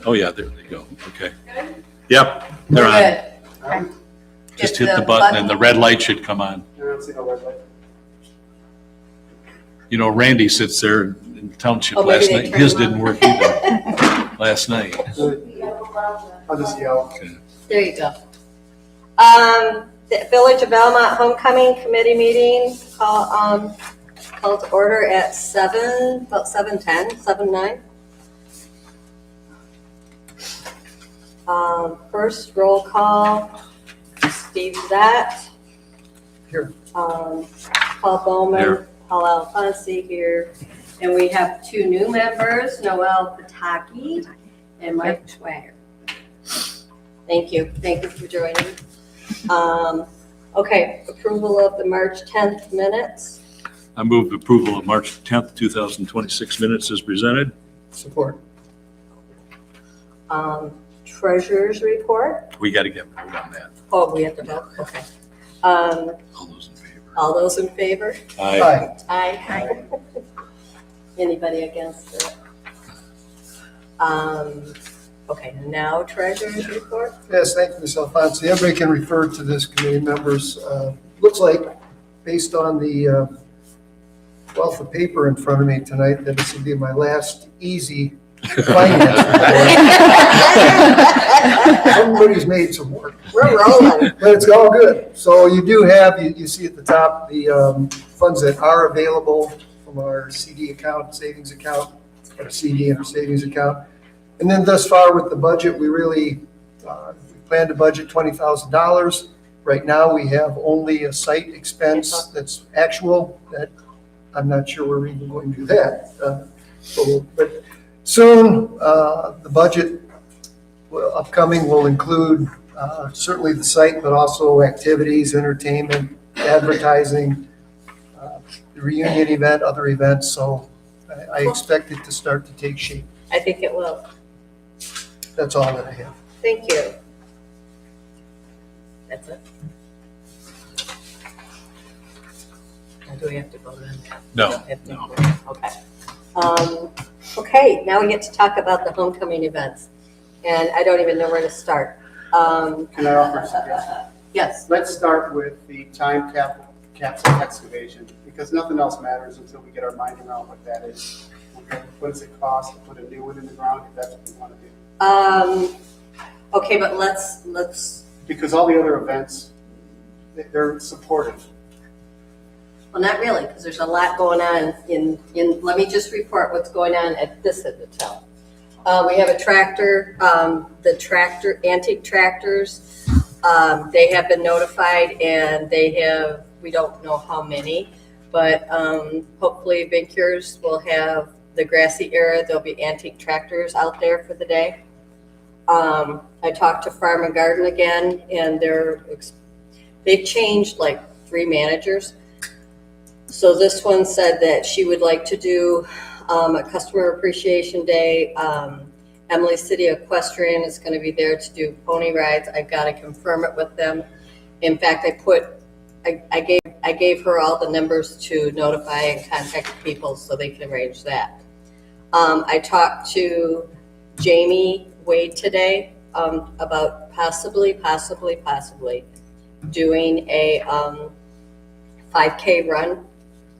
Oh, yeah, there they go. Okay. Yep, they're on. Good. Just hit the button and the red light should come on. I don't see no red light. You know, Randy sits there in the township Oh, maybe last they night. turned His them didn't work either last night. I'll just yell. Okay. There you go. The Village of Almont Homecoming Committee meeting called to order at 7:10, 7:09. First roll call, Steve Zatt. Here. Paul Bowman, Here. Paul Alfonsi here. And we have two new members, Noel Pataki and Mike Schwager. Thank you for joining. Okay, approval of the March 10th minutes. I move approval of March 10th, 2026 minutes as presented. Support. Treasurer's report. We got to get a vote on that. Oh, we have to vote, okay. All those in favor? All those in favor? Aye. Aye. Anybody against it? Okay, now treasurer's report. Yes, thank you, Ms. Alfonsi. Everybody can refer to this, committee members. Looks like, based on the wealth of paper in front of me tonight, that this will be my last easy finance report. Everybody's made some work. We're rolling. But it's all good. So you do have, you see at the top, the funds that are available from our CD account, savings account, our CD and our savings account. And then thus far with the budget, we really, we plan to budget $20,000. Right now, we have only a site expense that's actual, that I'm not sure we're even going to do that. But soon, the budget upcoming will include certainly the site, but also activities, entertainment, advertising, the reunion event, other events. So I expect it to start to take shape. I think it will. That's all that I have. Thank you. That's it. Now, do we have to vote on that? No, No. no. Okay. Okay, now we get to talk about the homecoming events. And I don't even know where to start. Can I offer a suggestion? Yes. Let's start with the time capsule excavation, because nothing else matters until we get our mind around what that is. What does it cost to put a new one in the ground, if that's what we want to do? Okay, but let's. Because all the other events, they're supportive. Well, not really, because there's a lot going on in, let me just report what's going on at this end of town. We have a tractor, antique tractors, they have been notified and we don't know how many, but hopefully Vinkers will have the grassy area, there'll be antique tractors out there for the day. I talked to Farm and Garden again, and they've changed like 3 managers. So this one said that she would like to do a customer appreciation day. Emily City Equestrian is going to be there to do pony rides. I've got to confirm it with them. In fact, I gave her all the numbers to notify and contact people so they can arrange that. I talked to Jamie Wade today about possibly doing a 5K run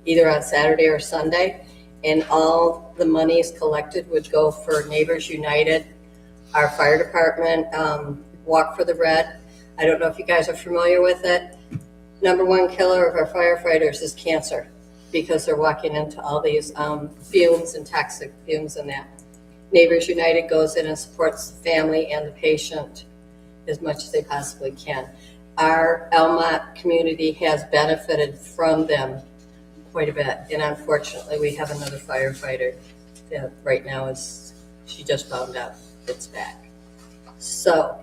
either on Saturday or Sunday, and all the monies collected would go for Neighbors United, our fire department, Walk for the Red. I don't know if you guys are familiar with it. Number 1 killer of our firefighters is cancer, because they're walking into all these fumes and toxic fumes and that. Neighbors United goes in and supports the family and the patient as much as they possibly can. Our Almont community has benefited from them quite a bit, and unfortunately we have another firefighter that right now she just found out it's back. So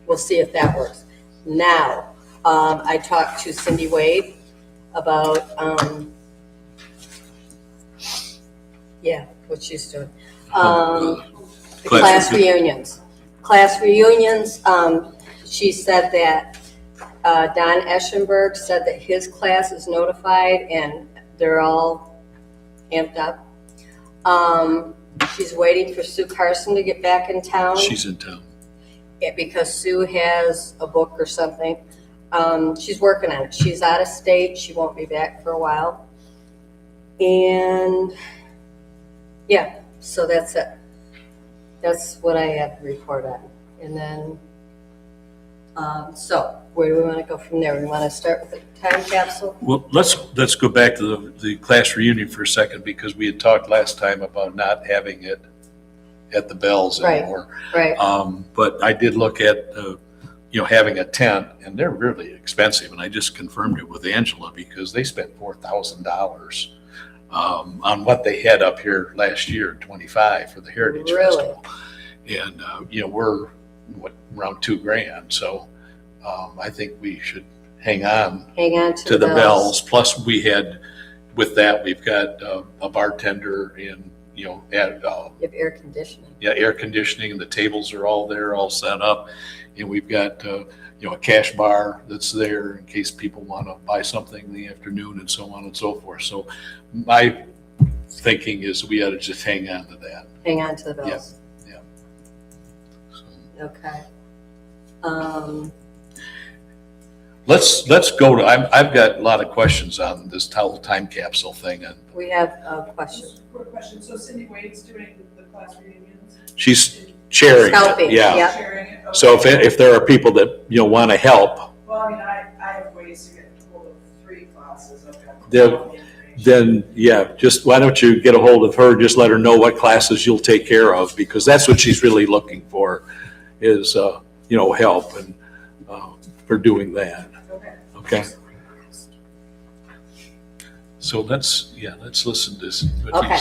we'll see if that works. Now, I talked to Cindy Wade about what she's doing. Class reunions. She said that Don Eschenberg said that his class is notified and they're all amped up. She's waiting for Sue Carson to get back in town. She's in town. Yeah, because Sue has a book or something. She's working on it. She's out of state. She won't be back for a while. And yeah, so that's it. That's what I have to report on. And then, so where do we want to go from there? We want to start with the time capsule? Well, let's go back to the class reunion for a second, because we had talked last time about not having it at the Bells Right. anymore. Right. But I did look at, having a tent, and they're really expensive. And I just confirmed it with Angela, because they spent $4,000 on what they had up here last year, 25 for the Heritage Really? Festival. And, we're around $2,000. So I think we should hang on Hang on to the Bells. Plus we had, with that, we've got a bartender and, You have air conditioning. air conditioning, and the tables are all there, all set up. And we've got, a cash bar that's there in case people want to buy something in the afternoon, and so on and so forth. So my thinking is we ought to just hang on to that. Hang on to the Bells. Yeah. So Okay. let's go to, I've got a lot of questions on this time capsule thing. And We have a question. Just a quick question. So Cindy Wade's doing the class reunions? she's chairing Helping, it. Yeah. yeah. Sharing it? Okay. So if there are people that, want to help, Well, I mean, I have ways to get hold of 3 classes. I've got They're- all the information. then just why don't you get a hold of her? Just let her know what classes you'll take care of, because that's what she's really looking for is, help and, for doing that. Okay. Okay. So let's listen to this. Okay.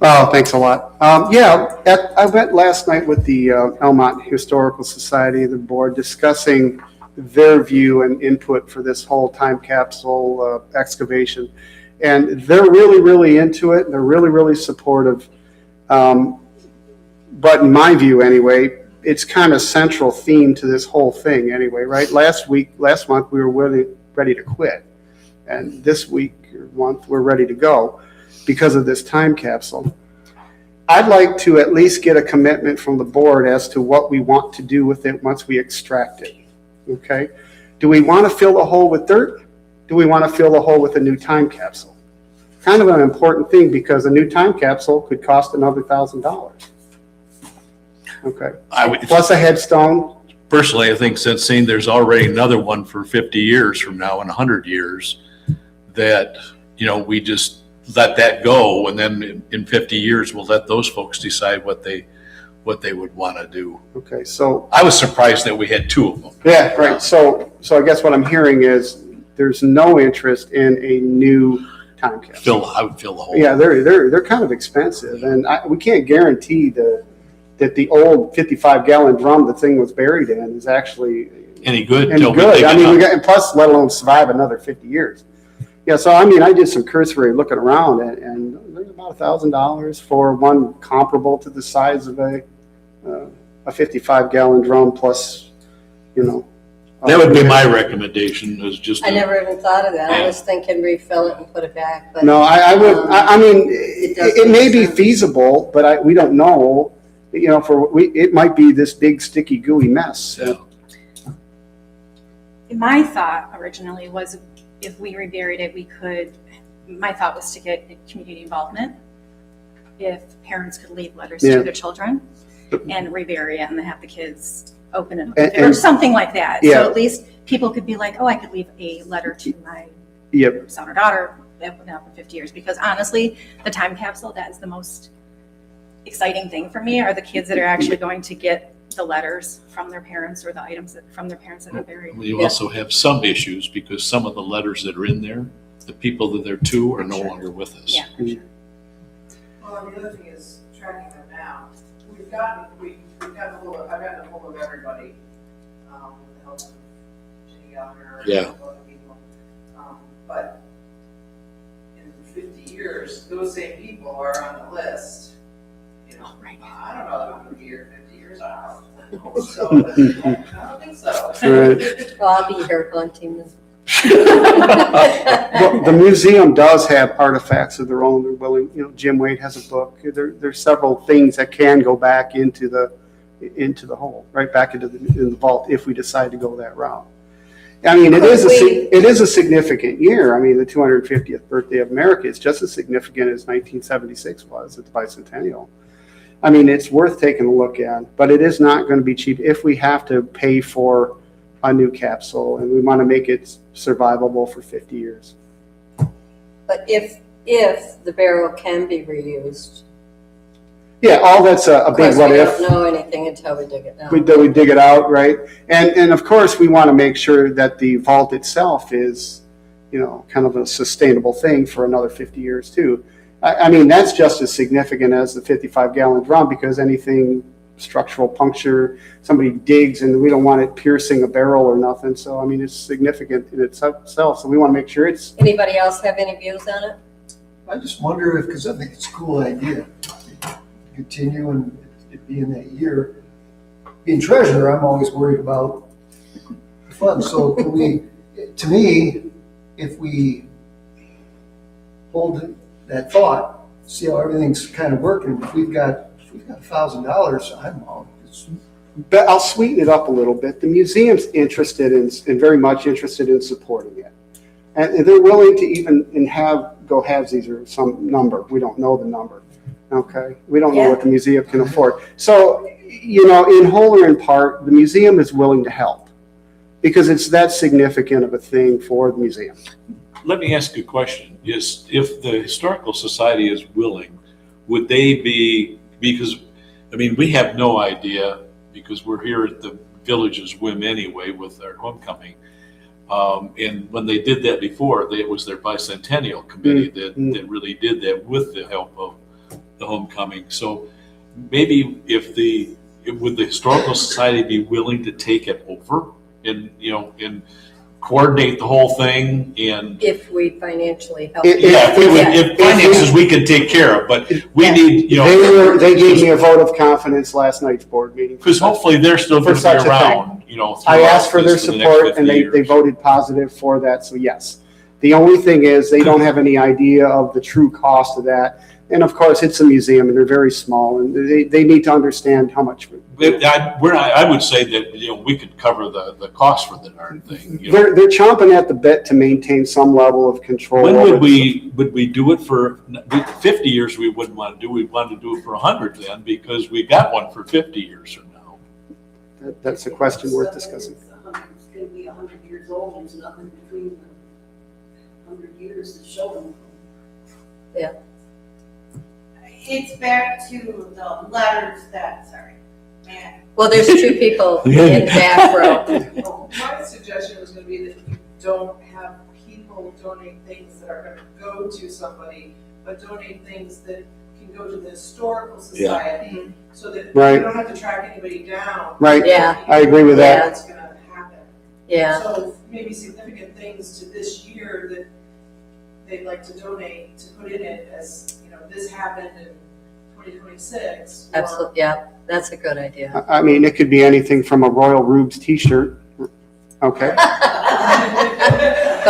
Oh, thanks a lot. I went last night with the Almont Historical Society, the board, discussing their view and input for this whole time capsule excavation. And they're really, really into it. They're really, really supportive. But in my view anyway, it's kind of central theme to this whole thing anyway, right? Last month, we were really ready to quit. And this month, we're ready to go because of this time capsule. I'd like to at least get a commitment from the board as to what we want to do with it once we extract it, okay? Do we want to fill the hole with dirt? Do we want to fill the hole with a new time capsule? Kind of an important thing, because a new time capsule could cost another $1,000. Okay, plus a headstone. Personally, I think since seeing there's already another one for 50 years from now and 100 years, that, we just let that go, and then in 50 years, we'll let those folks decide what they would want to do. Okay, so, I was surprised that we had 2 of them. yeah, right. So I guess what I'm hearing is there's no interest in a new time capsule. I would fill the hole. Yeah, they're kind of expensive, and we can't guarantee that the old 55-gallon drum the thing was buried in is actually Any good? any till we good. dig I it mean, up. we got, and plus, let alone survive another 50 years. Yeah, so I mean, I did some cursory looking around, and there's about $1,000 for one comparable to the size of a 55-gallon drum, plus, That would be my recommendation, is just. I never even thought of that. I Yeah. was thinking refill it and put it back, but. No, I would. I mean, does it may make be sense. feasible, but we don't know. It might be this big sticky gooey mess. Yeah. My thought originally was if we reburied it, my thought was to get community involvement. If parents could leave letters Yeah. to their children and rebury it and then have the kids open it, And- or something like that. Yeah. So at least people could be like, oh, I could leave a letter to my Yep. son or daughter that would happen in 50 years. Because honestly, the time capsule, that is the most exciting thing for me, are the kids that are actually going to get the letters from their parents or the items from their parents that are buried. You also have some issues, because some of the letters that are in there, the people that they're to are no Sure. longer with us. Yeah, for sure. Well, the other thing is tracking them down. I've gotten a hold of everybody, with the help of Jenny Gallagher. and Yeah. other people. But in 50 years, those same people are on the list. Right. I don't know that I'm gonna be here 50 years out. So, I don't think so. Right. Well, I'll be here hunting them. Well, the museum does have artifacts of their own. They're willing, Jim Wade has a book. There's several things that can go back into the hole, right back in the vault if we decide to go that route. I mean, it is a significant year. I mean, the 250th birthday of America is just as significant as 1976 was at the bicentennial. I mean, it's worth taking a look at, but it is not going to be cheap if we have to pay for a new capsule and we want to make it survivable for 50 years. But if the barrel can be reused, Yeah, all that's a of big course, what we if. don't know anything until we dig it down. We dig it out, right? And of course, we want to make sure that the vault itself is, kind of a sustainable thing for another 50 years too. I mean, that's just as significant as the 55-gallon drum because anything structural puncture, somebody digs and we don't want it piercing a barrel or nothing. So, I mean, it's significant in itself. So we want to make sure it's. Anybody else have any views on it? I just wonder if, because I think it's a cool idea, continue and it being that year. Being treasurer, I'm always worried about the funds. So can we, to me, if we hold that thought, see how everything's kind of working, if we've got $1,000, I'm all. But I'll sweeten it up a little bit. The museum's interested in, and very much interested in supporting it. And they're willing to even go halvesies or some number. We don't know the number. Okay, we don't know what the museum can afford. So, in whole or in part, the museum is willing to help because it's that significant of a thing for the museum. Let me ask you a question. If the Historical Society is willing, would they be, because, I mean, we have no idea because we're here at the village's whim anyway with our homecoming. And when they did that before, it was their bicentennial committee that really did that with the help of the homecoming. So maybe would the Historical Society be willing to take it over and coordinate the whole thing and If we financially help. if finances we can take care of, but we need They gave me a vote of confidence last night's board meeting. because hopefully they're still going to such be a around. I asked for their throughout this the next support 50 and they years. voted positive for that. So yes, the only thing is they don't have any idea of the true cost of that. And of course, it's a museum and they're very small and they need to understand how much. I would say that we could cover the cost for the darn thing. They're chomping at the bit to maintain some level of control. When would we do it for 50 years? We wouldn't want to do. We'd want to do it for 100 then because we got one for 50 years from now. That's a question worth discussing. It's going to be 100 years old. There's nothing between the 100 years to show them. Yeah. It's back to the letters man. Well, there's two people in the back row. Well, my suggestion was going to be that you don't have people donate things that are going to go to somebody, but donate things that can go to the Historical Society so that Right. you don't have to track anybody down. Right. Yeah. I agree with that. That's going to happen. Yeah. So maybe significant things to this year that they'd like to donate to put in it as, this happened in 2026. or- Absolutely. Yeah. That's a good idea. I mean, it could be anything from a Royal Rubes T-shirt, okay,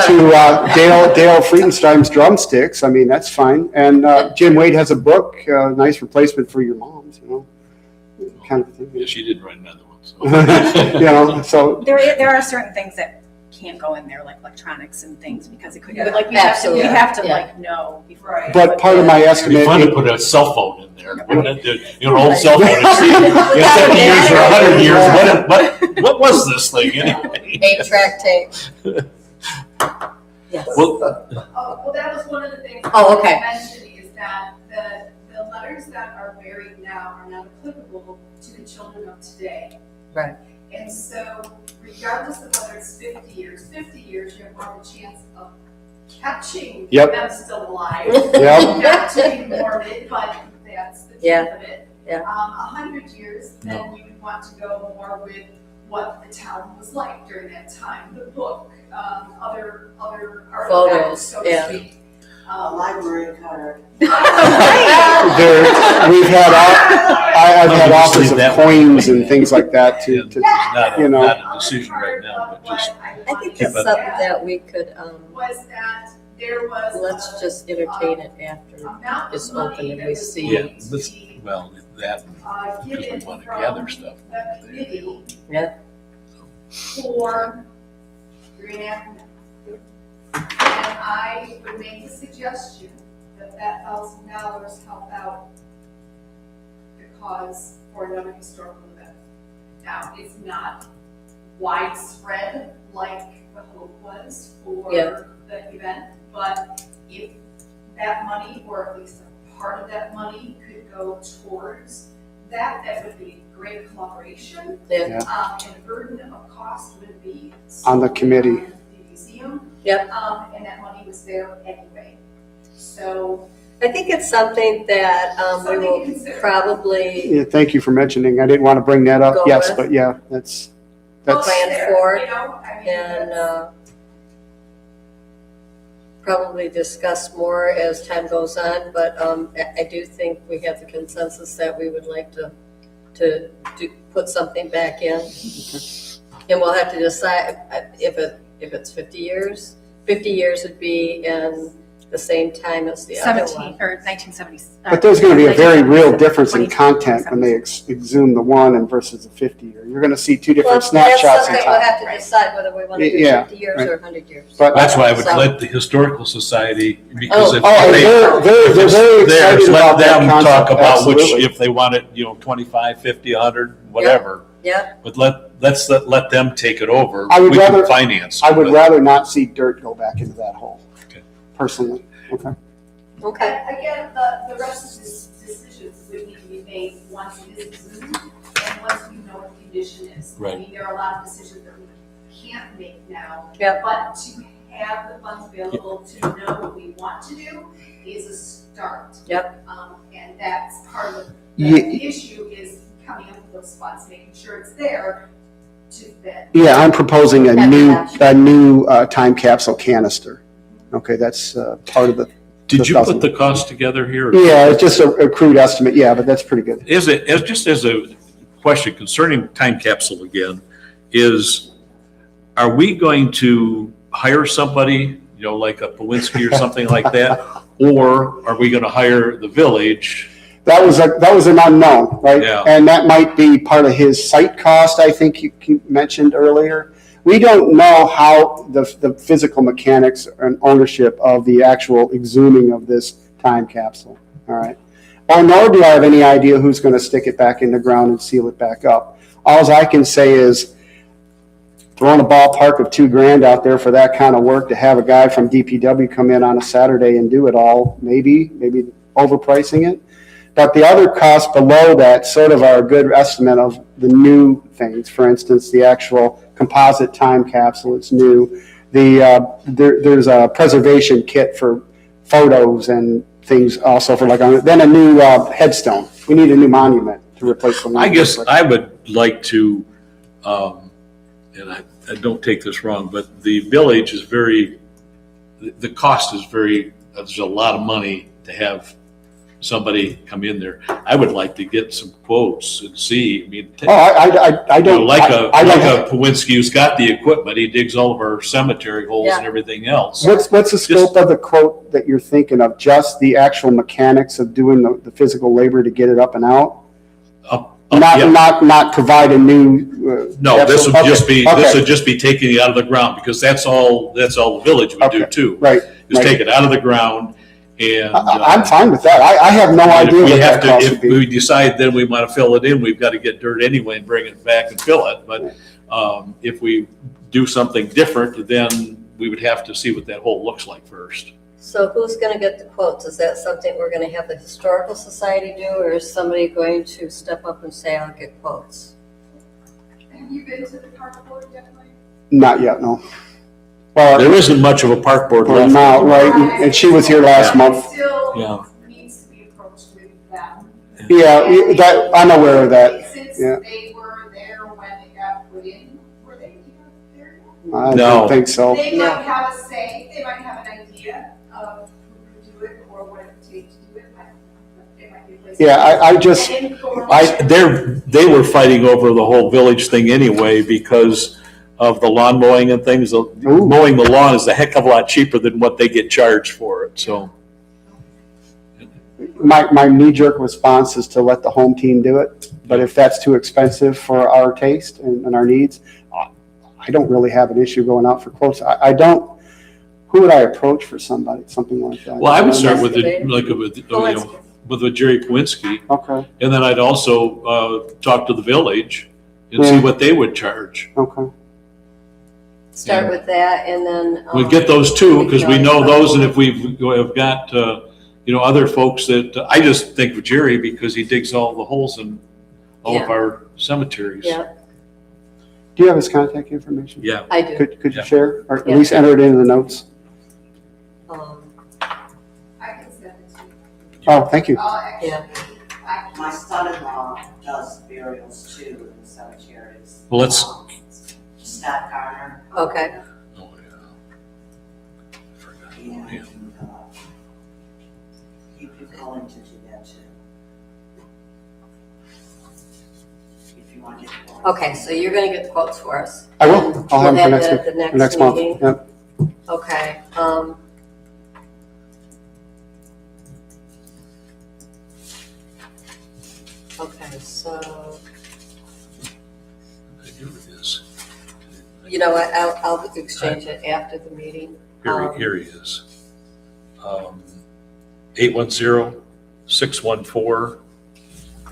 to Dale Friedenstein's drumsticks. I mean, that's fine. And Jim Wade has a book, nice replacement for your moms, kind of thing. Yeah, she did write another one. So. So There are certain things that can't go in there, like electronics and things, because it could, Yeah. like, we have to Yeah. like know before. Right. but part of my It'd be estimate, fun to put a cell phone in there, wouldn't it? An old cell phone and see, 50 years or 100 years, what was this thing anyway? 8-track tape. Yes. Well, Well, that was one of the things Oh, okay. I was mentioning is that the letters that are buried now are not applicable to the children of today. Right. And so regardless of whether it's 50 years, you have more of a chance of catching Yep. them still alive. Yep. Not to be morbid, but that's the truth Yeah. of it. Yeah. 100 years, then you would want to go more with what the town was like during that time, the book, other artifacts, Photos, so to yeah. speak. Library card. We've had, I've had offers of coins and things like that to, Not, you know. not a decision right now, but just, I think it's something that we could, Was that there was. let's just entertain it after amount it's of money open and that we was see. yeah, going to let's, be, well, that, because we given want to from gather stuff. the committee Yeah. for Green Avenue. And I would make a suggestion that $1,000 help out the cause for another historical event. Now, it's not widespread like the hope was for Yeah. the event, but if that money, or at least a part of that money, could go towards that, that would be great collaboration. Yeah. And the burden of cost would be On the committee. on the museum. Yep. And that money was there anyway. So, I think it's something that we Something to will consider. probably Yeah, thank you for mentioning. I didn't want to bring that up. Go Yes, with. but yeah, that's, well, Plan it's there, for it, you know, I mean, and that's- probably discuss more as time goes on, but I do think we have the consensus that we would like to put something back in. And we'll have to decide if it's 50 years. 50 years would be in the same time as the other 17, one. or 1970s. but there's going to be a very real difference in 20, content when they exhume the one and versus the 50 year. You're going to see two Well, different that's snapshots in something we'll have time. to decide whether we want to do Yeah, 50 years right. or 100 years. But That's why I would So- let the historical society, because if Oh, they, they're if very it's theirs, excited let about that them concept. talk about which, Absolutely. if they want it, 25, 50, 100, whatever. Yeah, But let them take it over. I would We can rather- finance it, I would but- rather not see dirt go back into that hole, Okay. personally. Okay. okay. And again, the rest of this decisions would need to be made once it is exhumed and once we know what the condition is. I Right. mean, there are a lot of decisions that we can't make now. Yep. But to have the funds available to know what we want to do is a start. Yep. And that's part of Ye- the issue is coming up with those funds, making sure it's there to then. Yeah, I'm proposing a That's new, option. time capsule canister. Okay, that's part of the, Did you $1,000. put the cost together here? yeah, it's just a crude estimate, yeah, but that's pretty good. Is it, just as a question concerning time capsule again, are we going to hire somebody, like a Powinski or something like that? Or are we going to hire the village? That was an unknown, right? Yeah. And that might be part of his site cost, I think you mentioned earlier. We don't know how the physical mechanics and ownership of the actual exhuming of this time capsule, all right? Or nor do I have any idea who's going to stick it back in the ground and seal it back up. All I can say is throwing a ballpark of $2,000 out there for that kind of work, to have a guy from DPW come in on a Saturday and do it all, maybe overpricing it. But the other costs below that sort of are a good estimate of the new things. For instance, the actual composite time capsule, it's new. There's a preservation kit for photos and things also for then a new headstone. We need a new monument to replace the one. I guess I would like to, and I don't take this wrong, but the village is the cost is there's a lot of money to have somebody come in there. I would like to get some quotes and see, I don't. like I don't a Powinski who's got the equipment, he digs all of our cemetery holes and everything else. What's the scope of the quote that you're thinking of? Just the actual mechanics of doing the physical labor to get it up and out? Yeah. Not provide a new. No, this would okay. just be taking it out of the ground, because that's all the village would do Okay. too. Right. Is right. take it out of the ground and. I'm fine with that. I have no And idea if we what have that cost to, would if be. we decide then we want to fill it in, we've got to get dirt anyway and bring it back and fill it. But if we do something different, then we would have to see what that hole looks like first. So who's going to get the quotes? Is that something we're going to have the Historical Society do, or is somebody going to step up and say, I'll get quotes? Have you been to the park board yet, Mike? Not yet, no. Well, There isn't much of a park board or left. not, right? And she was here last Yeah. month. Still Yeah. needs to be approached with them. Yeah, that, I'm aware of that. Since Yeah. they were there when it got put in, were they even there? I No. don't think so. They No. might have a say, they might have an idea of who do it or what it would take to do it, it might be a place. Yeah, I just, And for- They were fighting over the whole village thing anyway because of the lawn mowing and things. Mowing the lawn is a heck of a lot cheaper than what they get charged for it, so. my knee-jerk response is to let the home team do it. But if that's too expensive for our taste and our needs, I don't really have an issue going out for quotes. I don't, who would I approach for something like that? Well, I would start with Excavator. with Jerry Kowinski, Okay, and then I'd also talk to the village and see Yeah. what they would charge. okay. Start with that and then. We get those two because we know those, and if we've got other folks that I just think of Jerry because he digs all the holes in all of Yeah. our cemeteries. Yeah, Do you have his contact information? Yeah. I do. Could you Yeah. share, or at Yeah. least enter it in the notes? I can send it to you. Oh, thank you. I'll actually, Yeah. My son-in-law does burials too in the cemeteries. Well, let's. Scott Garner. Okay. Oh yeah. I forgot And, about him. he'd be willing to do that too. If you want to get going. Okay, so you're gonna get the quotes for us. I will. I'll have them for next week, The or next month. meeting. Yep. Okay, okay, so, I do it is. you know what, I'll exchange it after the meeting. Here he is.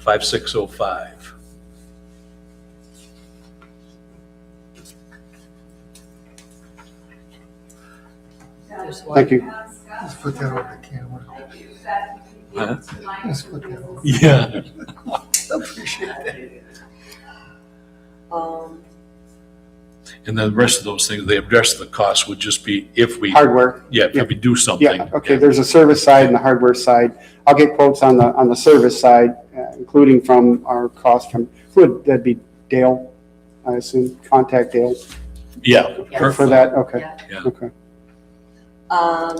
810-614-5605. There's one. Thank you. Let's put that over the camera. Huh? Let's put that over. Yeah. Appreciate that. And then the rest of those things, they address the cost would just be if we, Hardware. if we do something. Yeah, okay, there's a service side and a hardware side. I'll get quotes on the service side, including from our cost from, who would that be, Dale, I assume, contact Dale Yeah. for that, okay, Yeah. okay.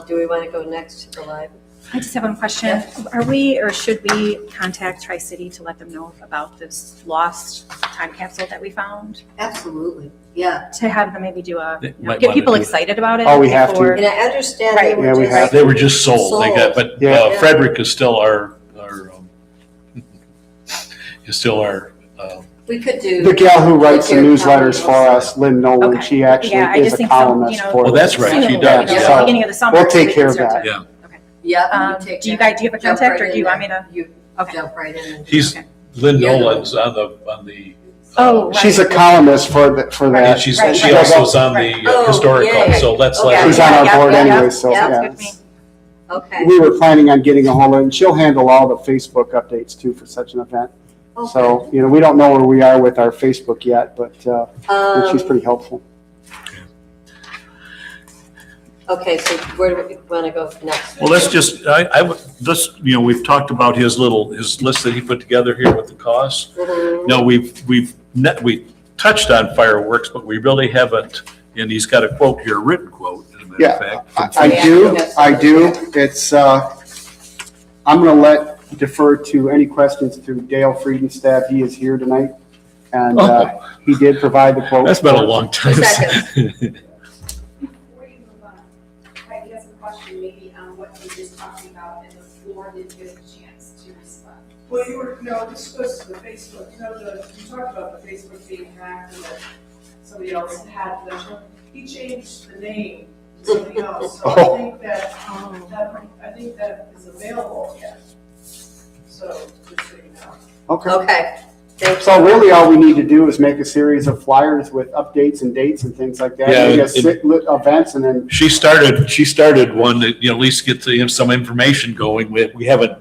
Do we wanna go next to the live? I just have one question. Are we, or should we contact Tri-City to let them know about this lost time capsule that we found? Absolutely, yeah. To have them maybe do They might get wanna people do it. excited about it? Oh, we have to. before- And I understand Right. they Yeah, were we have just, They were just sold. They got, but Yeah. Frederick is still is still our. we could do. The gal who writes the Here, newsletters for Tommy us, Lynn Nolan, Okay. she actually Yeah, I is just a think some, columnist for Oh, us. that's right, she Sooner, does, you know, yeah. Beginning of the summer. We'll take so we care can of start that. to- Yeah. Yeah. you take Do you that. guys, do you have a Jump contact, right or in do you want me there. to? You Okay. jump right in and. He's Okay. Lynn You're the- Nolan's on the. Oh, right. She's a columnist for And that. she's, Right, she right, also is on right. the Oh, historical, yay. so let's Okay. let She's her. on our Yeah, board yeah, anyway, yeah. so, Sounds yeah. good to me. Okay. We were planning on getting a hold of, and she'll handle all the Facebook updates too for such an event. Okay. So, we don't know where we are with our Facebook yet, but she's pretty helpful. Okay, so where do we want to go next? Well, let's just, I would, this, we've talked about his list that he put together here with the costs. Mhm. No, we touched on fireworks, but we really haven't, and he's got a quote here, a written quote, as a matter Yeah, of fact. I Yeah, do, that's- I do. It's, I'm gonna defer to any questions to Dale Friedenstadt. He is here tonight. And he did provide the quote. That's been a long time. Seconds. Before you move on, I guess a question maybe on what you just talked about, and the floor didn't get a chance to respond. Well, this goes to the Facebook, you talked about the Facebook being hacked and that somebody else had the, he changed the name to something else. So I think I think that is available yet. So, just so you know. Okay. Okay, thank you. So really, all we need to do is make a series of flyers with updates and dates and things like that. Yeah, Maybe events, and then, She started one that, at least get to him some information going. We haven't,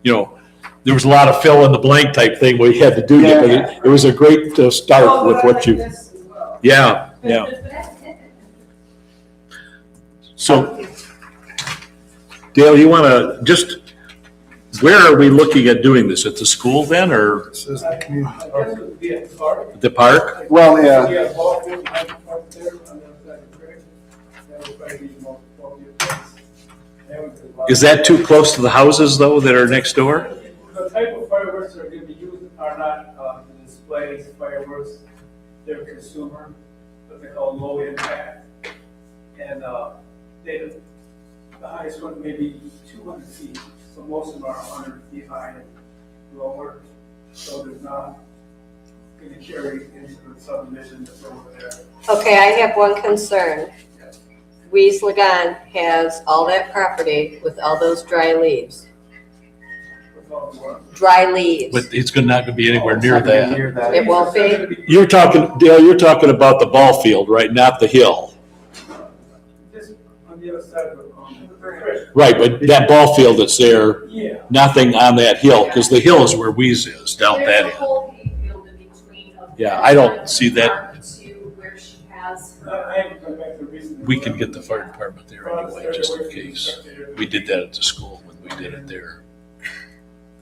there was a lot of fill in the blank type thing we had to do yet, but it was a great start Oh, with but I what like you, this as well. yeah. So Dale, you want to just, where are we looking at doing this? At the school then, or It says the community park. the park? well, yeah, Yeah, ball field, park there, on the other side of the creek. That would probably be more appropriate place. Is that too close to the houses though that are next door? The type of fireworks that are gonna be used are not, the displays fireworks, they're consumer, what they call low impact. And, the highest one may be 200 feet, so most of them are 100 feet high and lower. So there's not gonna carry into the subdivision that's over there. Okay, I have one concern. Wees Lagan has all that property with all those dry leaves. With all the work. Dry leaves. But it's not gonna be anywhere near that. It won't be? You're talking, Dale, you're talking about the ball field, right, not the hill. Just on the other side of the bridge. Right, but that ball field that's there, Yeah. nothing on that hill, because the hill is where Weeze is, down that There's a end. whole hayfield in between of. Yeah, I don't see that. To where she has I her. haven't come back to recently. We can get the fire department there anyway, just in case. We did that at the school when we did it there.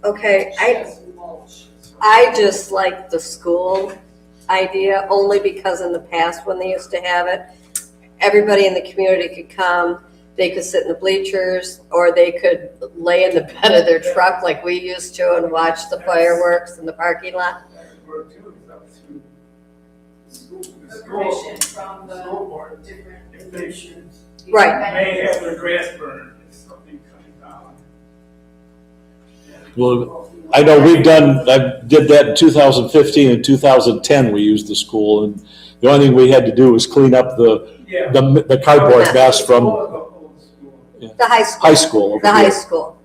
Okay, She has mulch. I just like the school idea only because in the past when they used to have it, everybody in the community could come, they could sit in the bleachers, or they could lay in the bed of their truck like we used to and watch the fireworks in the parking lot. The permission from the School board. different. If they should, Right. may have their grass burned, if something coming down. Well, I know I did that in 2015 and 2010, we used the school, and the only thing we had to do was clean up Yeah. the cardboard mess from All of the old school. The high school. high school over The high here. school.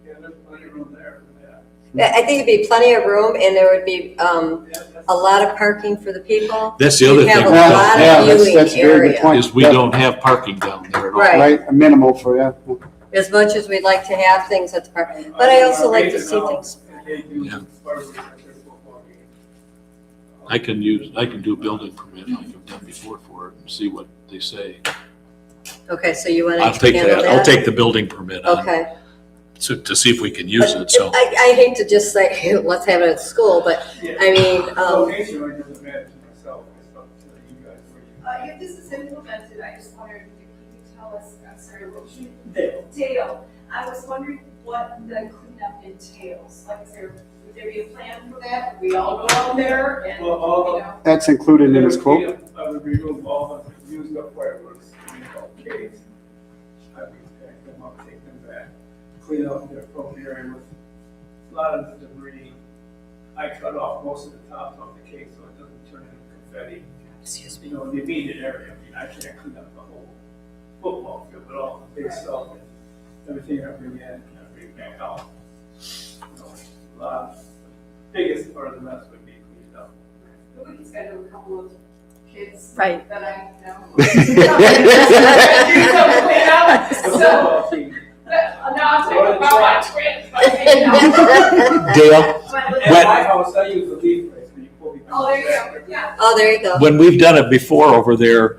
Yeah, there's plenty of room there for that. I think it'd be plenty of room and there would be Yeah, that's- a lot of parking for the people. That's the other You'd have thing, a lot Yeah, of that's- viewing that's a very good area. point. is we don't have parking down there at all. Right. Right, a minimal for, yeah. As much as we'd like to have things at the park, but I also like to see things. They do Yeah. fireworks at their football game. I can do a building permit like I've done before for it and see what they say. Okay, so you want to I'll take handle that, I'll take the building permit on Okay. to see if we can use it, so. I hate to just say, hey, let's have it at school, but I mean, Location, I just imagine myself, it's up to you guys where If this is implemented, I just wondered if you could tell us, I'm sorry, what was your you. Dale, I was wondering what the cleanup entails. Like, would there be a plan for that? Would we all go out there and, you Well, all- know? That's included in his quote. I would remove all the used up fireworks, in the case. I would pack them up, take them back, clean up the appropriate area with a lot of the debris. I cut off most of the tops off the cake so it doesn't turn into confetti. You know, the immediate area, I mean, I can't clean up the whole football field, but all the big stuff and everything I bring in, I bring back out. You know, a lot, the biggest part of the mess would be cleaned up. We can schedule a couple of kids Right. that I know. So, no, I'm talking about my friends, but, you know. Dale, But- At my house, I use the leaf place when you pull the. Oh, there you go, yeah. oh, there you go. when we've done it before over there,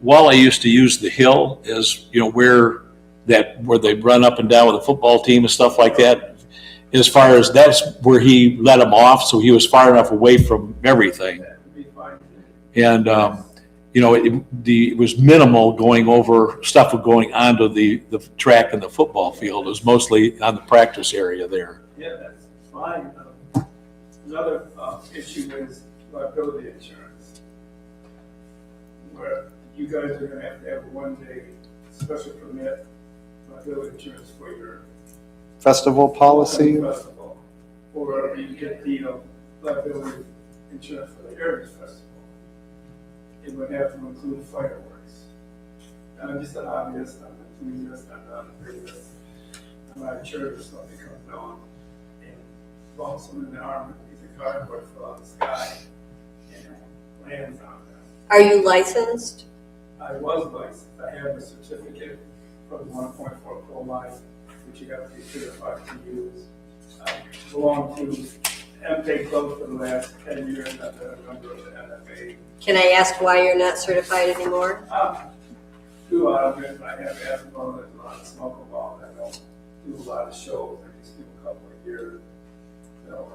Wally used to use the hill as, where they run up and down with the football team and stuff like that. As far as that's where he let them off, so he was far enough away from everything. That would be fine. And, it was minimal going over, stuff going onto the track and the football field. It was mostly on the practice area there. Yeah, that's fine. Another issue is liability insurance, where you guys are gonna have to have a one-day special permit liability insurance for your Festival policy. festival, or you get the liability insurance for the Heritage Festival. It would have to include fireworks. And I'm just an hobbyist, I'm an enthusiast, I'm not a biggest. I'm not sure if something comes down and bumps them in the arm with a piece of cardboard fell out of the sky and lands on them. Are you licensed? I was licensed, I have a certificate for the 1.4 pro line, which you have to be certified to use. I belong to MK Club for the last 10 years, I've been a member of the NFA. Can I ask why you're not certified anymore? Do a lot of it, I have asthma, there's a lot of smoke involved, I don't do a lot of shows, I just do a couple of years. You know,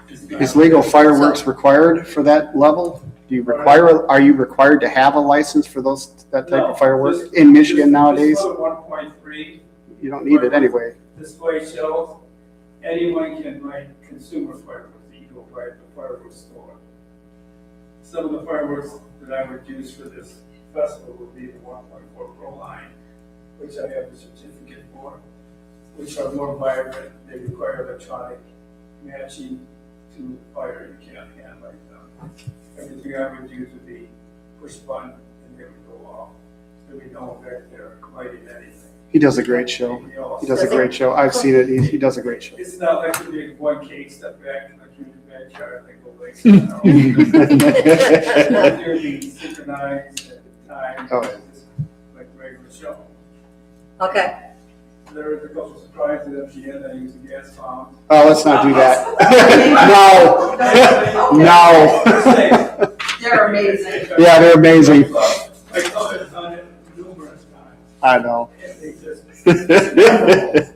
it's not- Is legal fireworks required for that level? Are you required to have a license for that type No, of fireworks this- in Michigan this- nowadays? This code 1.3, You don't need it anyway. display shells, anyone can buy consumer fireworks, that you go buy at the fireworks store. Some of the fireworks that I would use for this festival would be the 1.4 Pro line, which I have a certificate for, which are more vibrant. They require electronic matching to fire. You can't hand like them. Everything I would use would be push button and they would go off. There would be no one back there lighting anything. He does a great show. He does a great show. I've seen it. He does a great show. It's not like the big 1K step back, like you're in the backyard, and they go like, they're being synchronized at the time, Oh, yeah. like regular show. Okay, There was a couple surprises at the end, I used a gas bomb. Oh, let's not do that. No. No. They're amazing. Yeah, they're amazing. My cousin's done it numerous times, I know. and they just.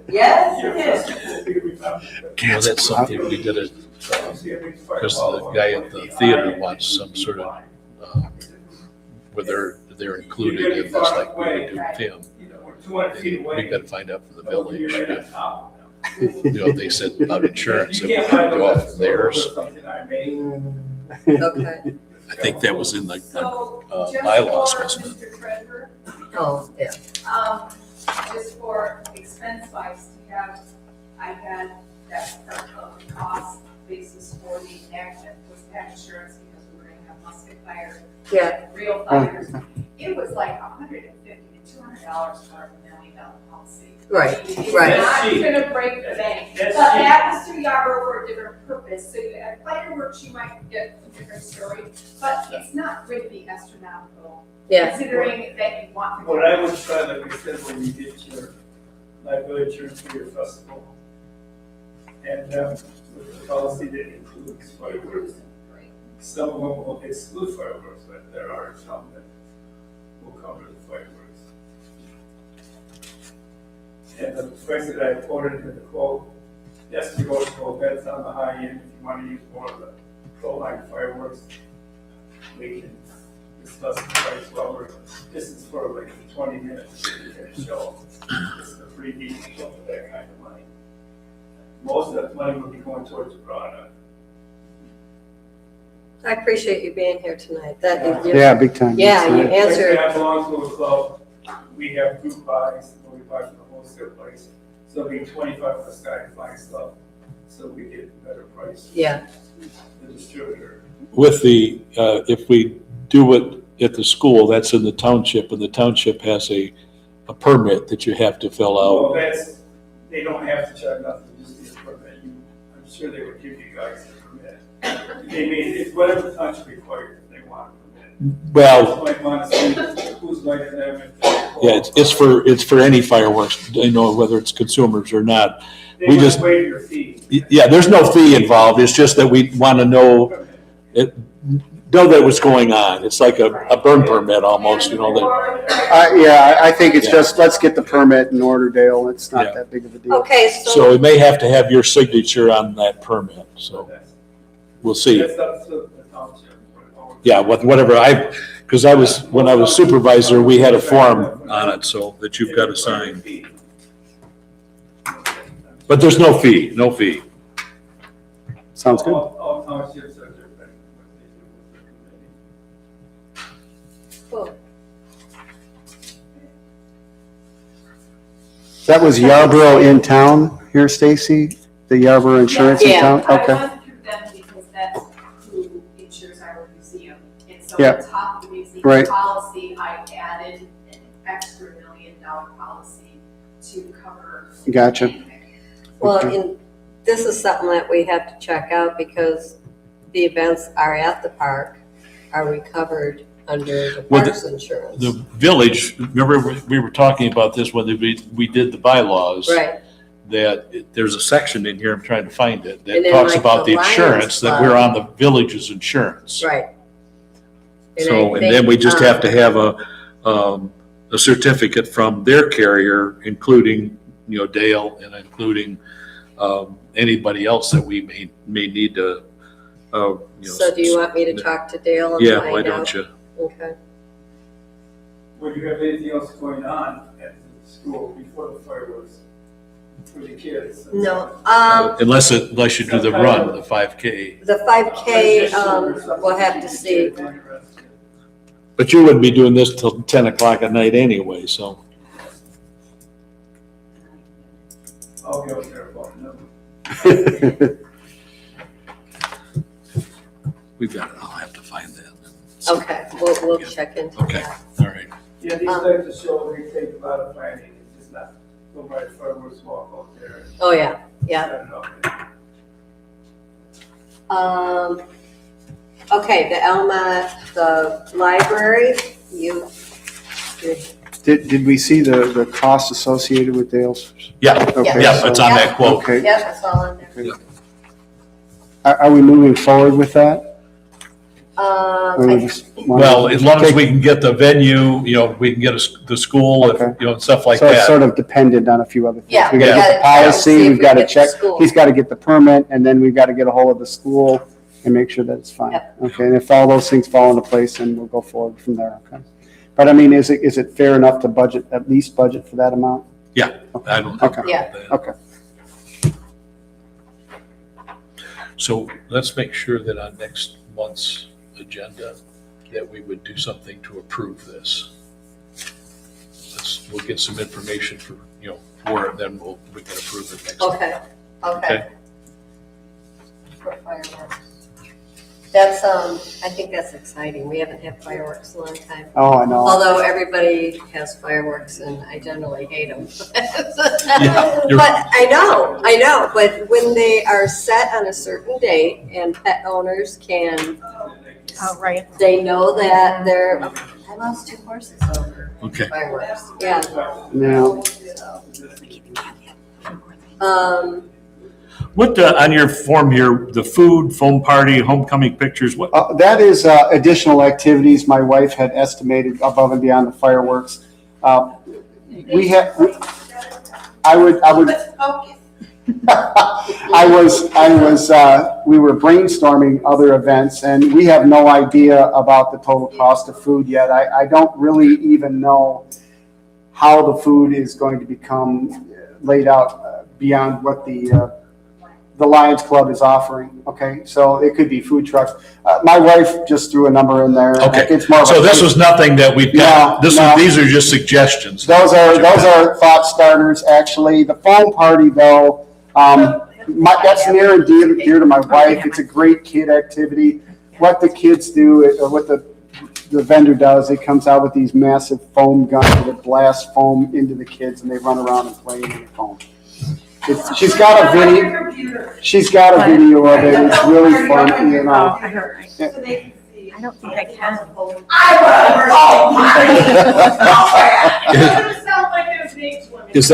Yes, it is. Well, that's something we did it, because the guy at the theater wants some sort of, where they're included in this, like we would do film. You know, we're 200 feet away. We gotta find out from the village You're right on if, top of them. they said about insurance, if You we can't could buy go off those of theirs. for something I made. okay. I think that was in the So, just bylaws, for wasn't it? Mr. Treasurer, Oh, yeah. just for expense wise to have, I had that part of the cost basis for the action was had insurance because we were gonna have musket fire. Yeah. Real fires. It was like $150 to $200 for a $1 million policy. Right, It's right. not gonna break the bank, but That's that was to Yarborough for a different purpose, so at fireworks, you might get a different story, but it's not going to be astronomical. Yeah, Considering that you want. What I would try, like I said, when you get your liability insurance for your festival, and with the policy that includes fireworks. Some of them will exclude fireworks, but there are some that will cover the fireworks. And the price that I quoted in the quote, yes, negotiable, that's on the high end. If you want to use more of the pro line fireworks, we can discuss the price lower. This is for like 20 minutes, you can show. This is a pretty decent show for that kind of money. Most of that money will be going towards the product. I appreciate you being here tonight. That, Yeah, big time. Yeah, you Like answered. I belong to a club, we have group buys, where we buy from the wholesale place. So it'll be 25 of us guys buying stuff, so we get a better price. Yeah, The distributor. with the, if we do it at the school, that's in the township, and the township has a permit that you have to fill Well, out. that's, they don't have to charge nothing, just need a permit. I'm sure they would give you guys a permit. They made, it's whatever the township requires, if they want a permit. Well, Just might want to see who's lighting them. yeah, it's for any fireworks, whether it's consumers or not. They we might just- waive your fee. Yeah, there's no fee involved, it's just that we want to know what's going on. It's like a burn permit almost, that. Yeah, I think it's just, let's get the permit in order, Dale. It's Yeah. not that big of a deal. okay, So so, we may have to have your signature on that permit, so we'll see. That's up to the township. Yeah, whatever, because when I was supervisor, we had a form on it, so that you've got to sign. But there's no fee, no fee. Sounds good. All townships are different. cool. That was Yarborough in town here, Stacy? The Yarborough Insurance in Yeah. town? I Okay. went through them because that's who insures our museum. And so Yeah. on top of the museum Right. policy, I added an extra $1 million policy to cover. Gotcha. anything. Well, Okay. and this is something that we have to check out because the events are at the park. Are we covered under the Well, parks insurance? The village, remember, we were talking about this when we did the bylaws. Right, That there's a section in here, I'm trying to find it, And that then, talks like, about the the insurance, that we're on the village's insurance. right. So, I and then we think, just have to have a certificate from their carrier, including, Dale, and including anybody else that we may need to So do you want me to talk to Dale and Yeah, find why out? don't you? Okay. Would you have anything else going on at the school before the fireworks for the kids? No, Unless you do the run, the 5K. the 5K, we'll have to see. But you wouldn't be doing this till 10 o'clock at night anyway, so. I'll go there about no. We've got it. I'll have to find that. Okay, we'll check into Okay, that. all right. Yeah, these types of shows, they take a lot of planning, it's just not, go by fireworks walk out there. and Oh, yeah, yeah. set it up. Okay, the Almont, the library, you, Did we see the cost associated with Dale's? Yeah, Okay, yeah, it's on that quote. Okay. yeah, that's all on there. Yeah. Are we moving forward with that? Or we I- just wanna Well, as long as take- we can get the venue, we can get the school, Okay. and stuff like So it's that. sort of dependent on a few other things. Yeah, We gotta we get the gotta see policy, if we've we gotta get the check, school. he's gotta get the permit, and then we've gotta get a hold of the school and make sure that it's fine. Yep. Okay, and if all those things fall into place, then we'll go forward from there, okay? But I mean, is it fair enough to budget, at least budget for that amount? Yeah, I don't have a problem Yeah. with that. Okay. So let's make sure that on next month's agenda, that we would do something to approve this. We'll get some information for it, then we can approve it next. Okay, okay. Okay. For fireworks. That's, I think that's exciting. We haven't had fireworks in a long time. Oh, I know. Although everybody has fireworks and I generally hate them. Yeah, you're- But I know, but when they are set on a certain date and pet owners can, Oh, right. they know that they're, I lost 2 horses over Okay. fireworks, yeah. Now, What, on your form here, the food, foam party, homecoming pictures, what? that is additional activities my wife had estimated above and beyond the fireworks. We have, I would, we were brainstorming other events, and we have no idea about the total cost of food yet. I don't really even know how the food is going to become laid out beyond what the Lions Club is offering, okay? So it could be food trucks. My wife just threw a number in there. Okay. It's more of So a- this was nothing that we've got, No. these are just suggestions. Those are thought starters, actually. The foam party, though, that's near and dear to my wife. It's a great kid activity. What the kids do, or what the vendor does, it comes out with these massive foam guns that blast foam into the kids, and they run around and play into the foam. She's got a video. She's got a video of it. It's really fun, Oh, I heard, right. So they can see. I don't think I can. It sounds like it was big swimming. Is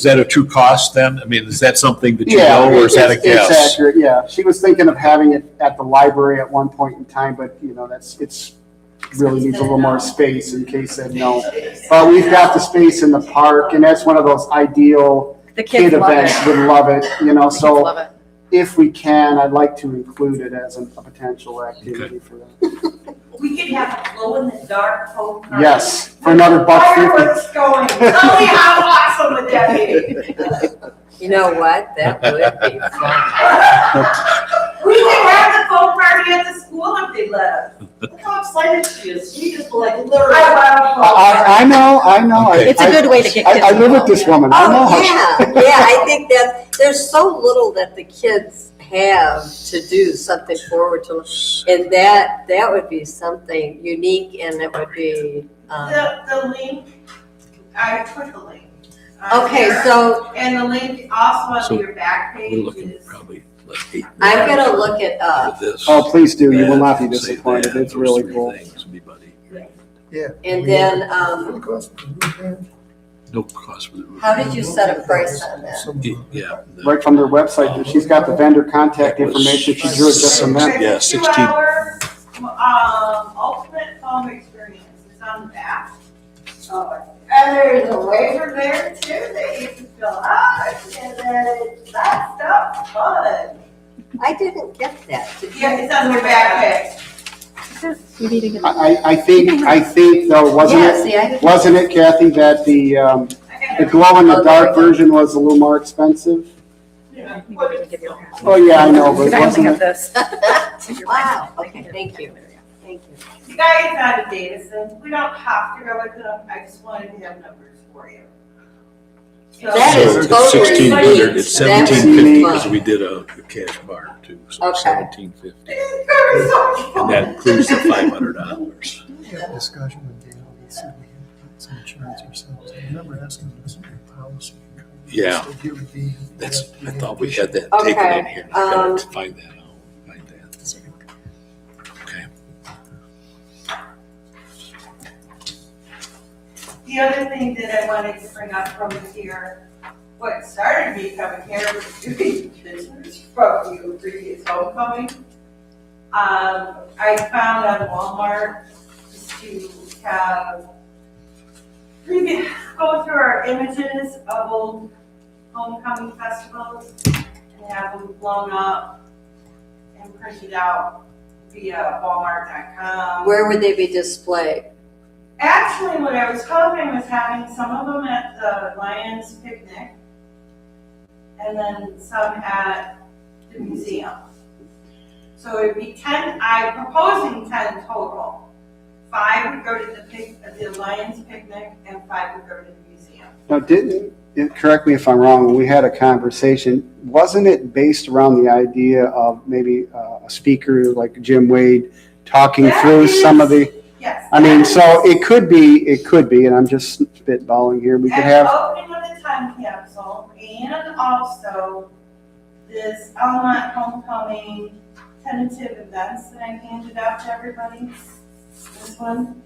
that a true cost then? I mean, is that something that you Yeah, know, or is that a it's guess? accurate, yeah. She was thinking of having it at the library at one point in time, but, it's really needs a little more space in case said no. But we've got the space in the park, and that's one of those ideal The kid kids love events, it. would love it, The kids love so it. if we can, I'd like to include it as a potential activity for them. We could have a glow in the dark foam party. Yes, for another $1.50. Fireworks going. Tell me how awesome would that be? You know what? That would be fun. We could have the foam party at the school if they let us. Look how excited she is. She just like literally. I know. Okay. It's a good way to get kids I live with involved, this yeah. woman, I know Oh, how she. yeah, I think that there's so little that the kids have to do something forward to, and that would be something unique, and it would be, The link, I put the link. on okay, there. so And the link also So on your back We're page looking is. probably like 8 I'm minutes gonna look it up, for this. Oh, please do, you will That, not be say disappointed, that, it's those really three cool. things, everybody. Yeah. and then, No cost for the roof. how did you set a price on that? Yeah. Right from their website, she's got the vendor contact That was- information, she drew it just from that. Yeah, 16. 2 hour, ultimate foam experience, it's on the back. And there's a waiver there too that you can fill out, and then that stuff's fun. I didn't get that. Did you? Yeah, it's on your backpack. You need to get. I think though, Yeah, see, I didn't. wasn't it Kathy, that the glow in the Oh, there dark we go. version was a little more expensive? I think we can give you a pass. Oh, yeah, I know, but Because I only wasn't have it? this. Wow, okay, thank you. Thank you. You guys out of Davison, we don't have to go with them, I just wanted to have numbers for you. So- That is It's totally 1,600, neat. it's That would be 1750 fun. because we did a cash bar too, so Okay. 1750. It's gonna be so And that includes the $500. Had a discussion with Dale, he said we had some insurance ourselves. I remember asking him some policy. Yeah. So it would be- That's, I thought we had that Okay, taken in here. I gotta find that out, find that. Okay. The other thing that I wanted to bring up from here, what started me coming here was doing business from your previous homecoming. I found on Walmart just to have go through our images of old homecoming festivals and have them blown up and printed out via Walmart.com. Where would they be displayed? Actually, what I was hoping was having some of them at the Lions picnic and then some at the museum. So it'd be 10, I'm proposing 10 total. 5 would go to the Lions picnic and 5 would go to the museum. Now, correct me if I'm wrong, when we had a conversation, wasn't it based around the idea of maybe a speaker like Jim Wade talking That through is- some of the, Yes. I mean, that so is- it could be, and I'm just spitballing here, we could And have, opening of the time capsule, and also this Almont homecoming tentative events that I handed out to everybody. This one.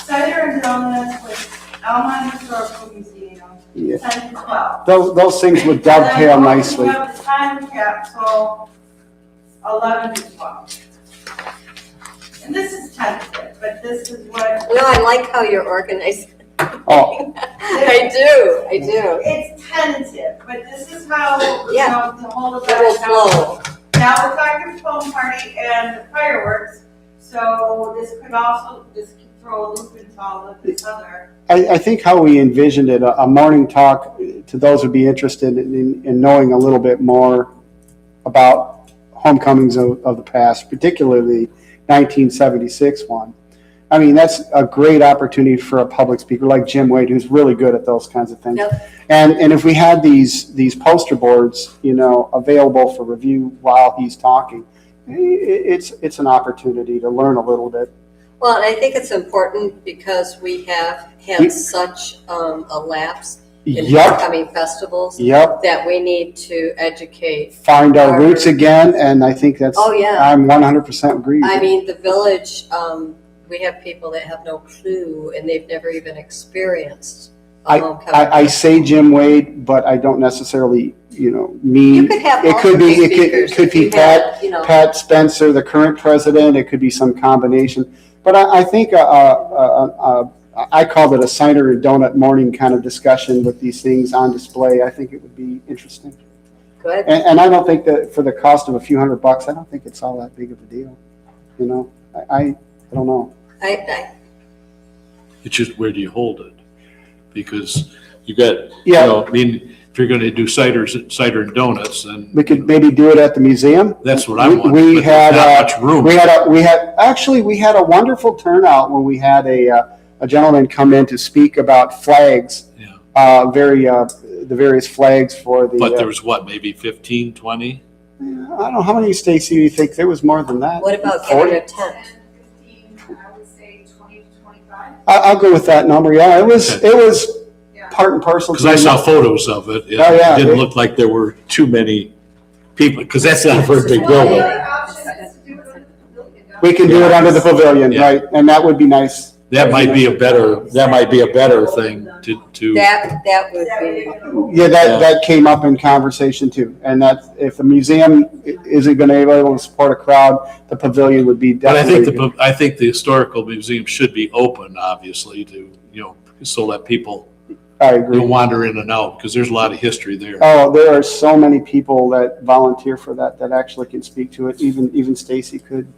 Cider and donuts with Almont Historical Museum, yeah, 10 to 12. those things would dovetail And then nicely. opening of the time capsule, 11 to 12. And this is tentative, but this is what No, I like how you're organized. Oh, I do. it's tentative, but this is how, you Yeah. know, the whole It will event. flow. Now we're talking foam party and fireworks, so this could throw a loop into all of this other. I think how we envisioned it, a morning talk to those who'd be interested in knowing a little bit more about homecomings of the past, particularly 1976 one. I mean, that's a great opportunity for a public speaker like Jim Wade, who's really good at those kinds of things. Yep. And if we had these poster boards, you know, available for review while he's talking, it's an opportunity to learn a little bit. Well, and I think it's important because we have had such a lapse in Yep, upcoming festivals yep. that we need to educate. Find our roots again, and I think that's, Oh, yeah. I'm 100% agree. I mean, the village, we have people that have no clue and they've never even experienced a homecoming. I say Jim Wade, but I don't necessarily, You mean, could have it could be, multiple it speakers could if be you had, Pat Spencer, the current president, it could be some combination. But I think I called it a cider and donut morning kind of discussion with these things on display. I think it would be interesting. Good. And I don't think that for the cost of a few $100, I don't think it's all that big of a deal. You know, I don't know. It's just where do you hold it? Because you got, Yeah. I mean, if you're gonna do cider and donuts, then. We could maybe do it at the museum. That's what I'm wondering, We but had, there's not much room. we had a wonderful turnout when we had a gentleman come in to speak about flags. Yeah. The various flags for the. But there was what, maybe 15, 20? I don't know, how many, Stacy, do you think? There was more than that? What about 40? getting a tent? 10, 15, I would say 20 to 25. I'll go with that number, yeah. It was part and parcel. Because I saw photos of it. It Oh, yeah. didn't look like there were too many people, because that's not a very big Well, building. the other option is to do it under the pavilion. We can do it under the pavilion, Yeah. right? And that would be nice. That might be a better thing to. That would be, Yeah, that came up in conversation too. And that if the museum isn't going to be able to support a crowd, the pavilion would be But definitely. I think the historical museum should be open, obviously, to, so that people I agree. You'll wander in and out because there's a lot of history there. Oh, there are so many people that volunteer for that actually can speak to it. Even Stacy could.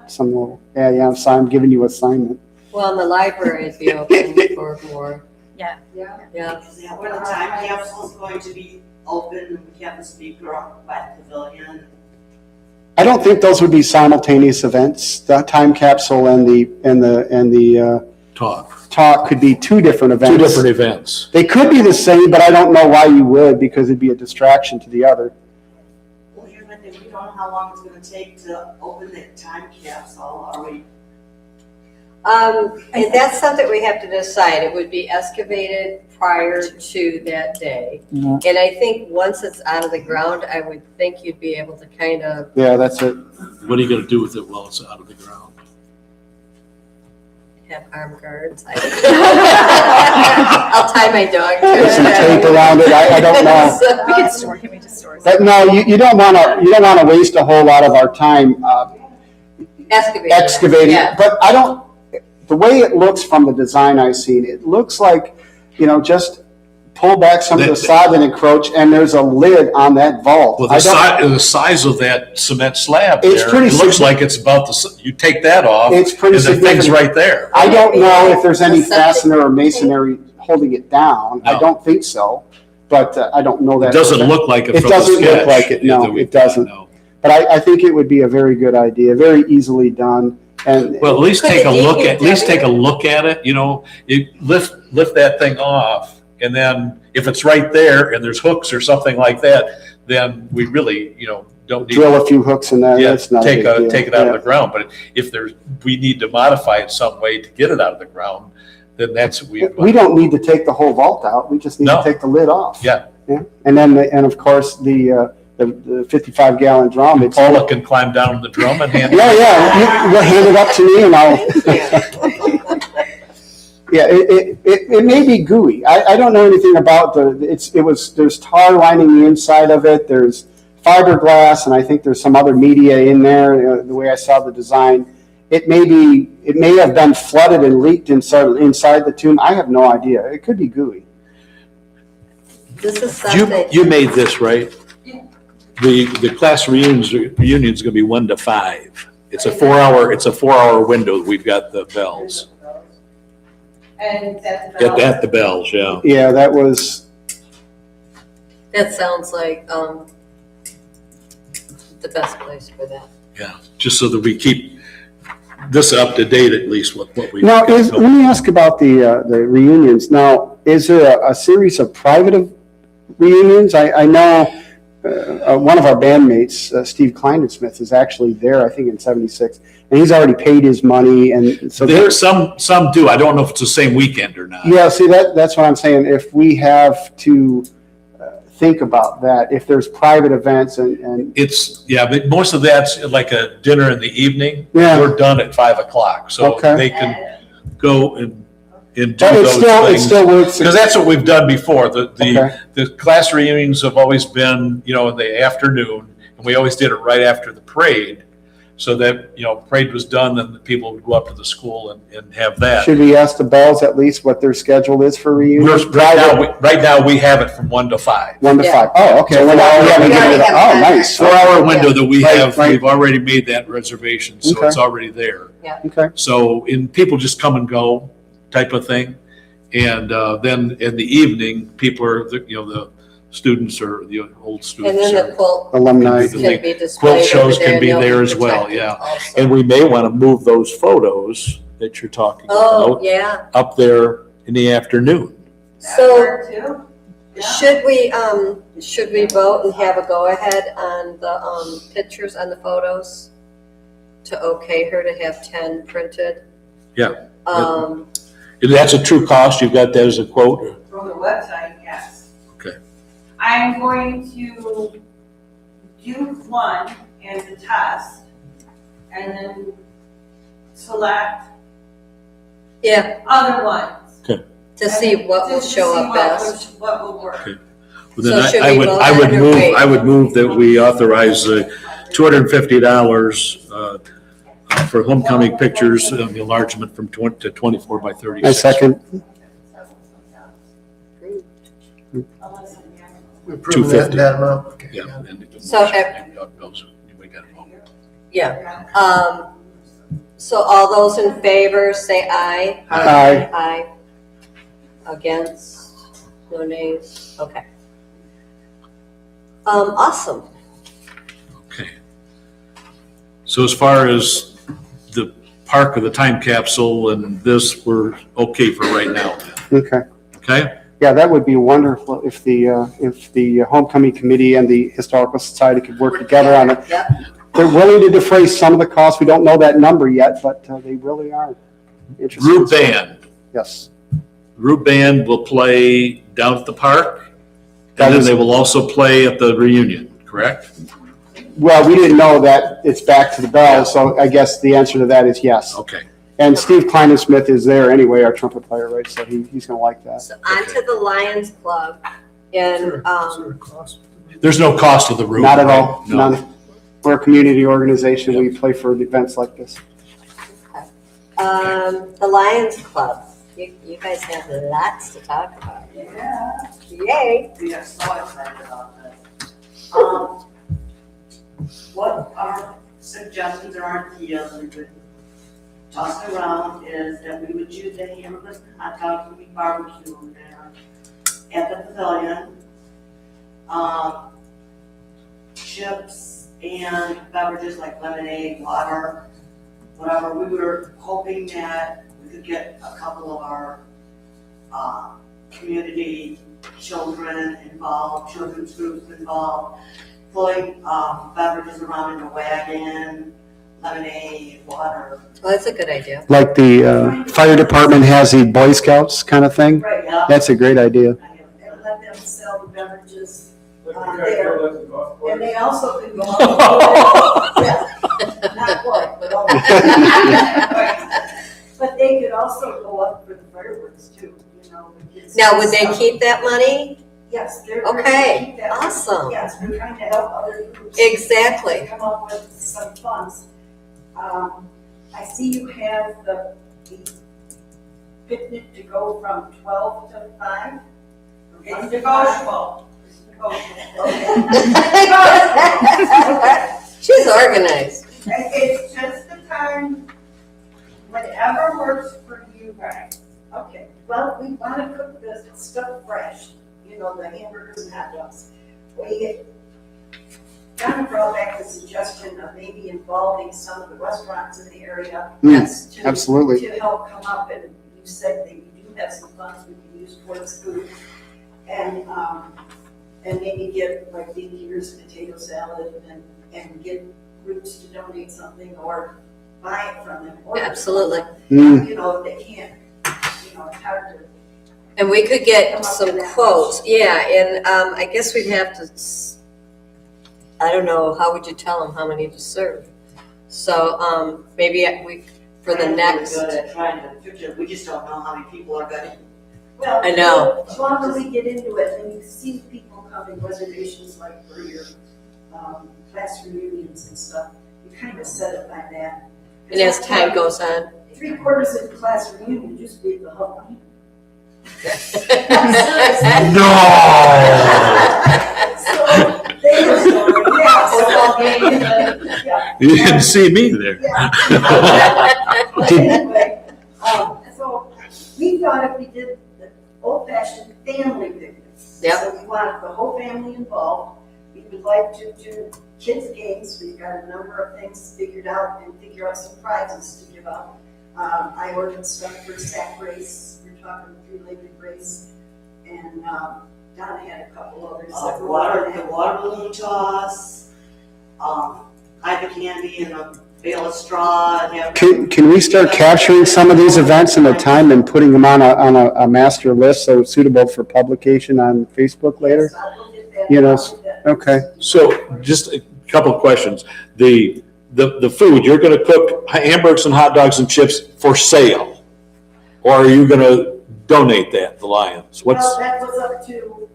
Some will. Yeah. So I'm giving you assignment. Well, and the library would be open for more, Yeah. yeah. Is that where the time capsule is going to be open and we have the speaker up by the pavilion? I don't think those would be simultaneous events. The time capsule and the talk could be two different events. Two different events. They could be the same, but I don't know why you would, because it'd be a distraction to the other. Well, here's my thing, we don't know how long it's gonna take to open the time capsule, are we? And that's something we have to decide. It would be excavated prior to that day. Mhm. And I think once it's out of the ground, I would think you'd be able to kind of, Yeah, that's it. What are you going to do with it while it's out of the ground? have armed guards. I'll tie my dog to Put some it. tape around it. I don't know. We could store, can we just store? But no, you don't want to waste a whole lot of our time excavating. Yeah. But I don't. The way it looks from the design I've seen, it looks like, just pull back some of the sod and encroach, and there's a lid on that vault. Well, the size of that cement slab It's there, pretty it looks like it's about you take that off, It's pretty and the thing's significant. right there. I don't know if there's any The septic fastener or masonry holding it down. I No. don't think so, but I don't know that. It doesn't look like it It from the doesn't look sketch like it, no, that we've it doesn't. got, no. But I think it would be a very good idea, very easily done. And Well, at least Could take a the look DPW at it, you lift that thing off, and then if it's right there and there's hooks or something like that, then we really, don't need drill a few hooks in there. Yeah, That's not a take big deal. it out of Yeah. the ground. But if we need to modify it some way to get it out of the ground, then that's We don't need to take the whole vault out. We just need No. to take the lid off. Yeah. Yeah. And then, and of course, the 55-gallon drum. It's Paula can climb down the drum and hand it. Yeah. You'll hand it up to me, and I'll. Yeah, it may be gooey. I don't know anything about there's tar lining the inside of it. There's fiberglass, and I think there's some other media in there. The way I saw the design, it may have been flooded and leaked inside the tomb. I have no idea. It could be gooey. This is something. You made this, right? The class reunion's going to be 1 to 5. It's a 4-hour window. We've got the bells. And that's about. At the bells, yeah. Yeah, that was. That sounds like the best place for that. Yeah, just so that we keep this up to date, at least with what we. Now, let me ask about the reunions. Now, is there a series of private reunions? I know one of our bandmates, Steve Kleinensmith, is actually there, I think in 76, and he's already paid his money, and so There some do. I don't know if it's the same weekend or not. yeah, see, that's what I'm saying. If we have to think about that, if there's private events and But most of that's like a dinner in the evening. Yeah. We're done at 5 o'clock, so Okay. they can go and do but those it things. still works. Because that's what we've done before. Okay. The class reunions have always been, in the afternoon, and we always did it right after the parade. So that, parade was done, then the people would go up to the school and have that. Should we ask the Bells at least what their schedule is for reunions? Right now, we have it from 1 to 5. 1 to Yeah. 5. Oh, okay. So Well, now we haven't given it. have Oh, that. nice. 4-hour window that we Right, have, right. we've already made that reservation, so Okay. it's already there. Okay. So, people just come and go type of thing. And then in the evening, people are, the students or the old And students. then the quilt Alumni. Can can be displayed. quilt shows over there, can be and they'll there as well, protected yeah. also. And we may want to move those photos that you're talking Oh, about yeah. up there in the afternoon. So too? should we vote and have a go-ahead on the pictures on the photos? To okay her to have 10 printed? Yeah. Um, That's a true cost, you've got that as a quote? From the website, yes. Okay. I'm going to do one as a test and then select yeah, other ones. to see what will To show see up best. What will work. Okay. Well, then So should I we would, vote I would on it or move, wait? I would move that we authorize $250 for homecoming pictures, the enlargement from 20 to 24 by 36. I second. We approve that, 250. that amount. Okay. Yeah. And So, we got it all. Yeah. So all those in favor, say aye. Aye. Aye. Against? No nays? Okay. Awesome. Okay. So as far as the park or the time capsule and this, we're okay for right now. Okay. Okay? Yeah, that would be wonderful if the homecoming committee and the historical society could work together on it. Yep. They're willing to defray some of the costs. We don't know that number yet, but they really are interested. Group band. Yes. Group band will play down at the park, That and then is- they will also play at the reunion, correct? Well, we didn't know that it's back to the bells, so I guess the answer to that is yes. Okay. And Steve Kleinensmith is there anyway, our trumpet player, right? So he's going to like that. So on to the Lions Club. And, Is there a cost? There's no cost of the room. Not at right? all. No. None. We're a community organization. We play for events like this. the Lions Club. You guys have lots to talk about. Yeah, Yay. we are so excited about this. What our suggestions or our ideas we would toss around is that we would do the hamburgers and hot dogs and we barbecue there at the pavilion. Chips and beverages like lemonade, water, whatever. We were hoping that we could get a couple of our community children involved, children's groups involved, pulling beverages around in a wagon, lemonade, water. Well, that's a good idea. Like the fire department has the Boy Scouts kind of thing. Right, yeah. That's a great idea. And let them sell the beverages Like the there. Caterpillar at the golf course. And they also can go out. Yeah, not quite, but almost. But they could also go up for the fireworks too, you know. the kids Now, and would they stuff. keep that money? Yes, they're. Okay, keep that money. awesome. Yes, we're trying to help other groups. Exactly. Come up with some funds. I see you have the picnic to go from 12 to 5. It's negotiable. It's negotiable. Okay. She's organized. It's just the time, whatever works for you guys. Okay, well, we want to cook this stuff fresh, you know, the hamburgers and hot dogs. We kind of brought back the suggestion of maybe involving some of the restaurants in the area. Yes. to- Absolutely. To help come up, and you said that you do have some funds we can use towards food. And maybe get like here's potato salad and get groups to donate something or buy it from them. Order it from Absolutely. them. You know, if they can't, you know, it's hard to. And we could get some quotes. Yeah, and I guess we'd have to, I don't know, how would you tell them how many to serve? So maybe we, for the next, Good at trying to figure, we just don't know how many people are gonna. Well, I know. The longer we get into it, and you see people coming reservations like for your class reunions and stuff, you kind of set it by that. and as time goes on. 3/4 of the class reunion just be the whole night. So, they were, yeah, You didn't see me there. But anyway, so we thought if we did the old-fashioned family picnic. Yep. So we wanted the whole family involved. We would like to do kids' games. We've got a number of things figured out and figure out some prizes to give out. I ordered stuff for sack race. We're talking 3-legged race. And Donna had a couple others. that were The water balloon toss, hide the candy in a bale of straw. And have- Can we start capturing some of these events in the time and putting them on a master list so it's suitable for publication on Facebook later? Yes, I will get that. You know, I'll get that. Okay. So just a couple of questions. The food, you're going to cook hamburgers and hot dogs and chips for sale? Or are you going to donate that, the Lions? Well, What's, that was up to,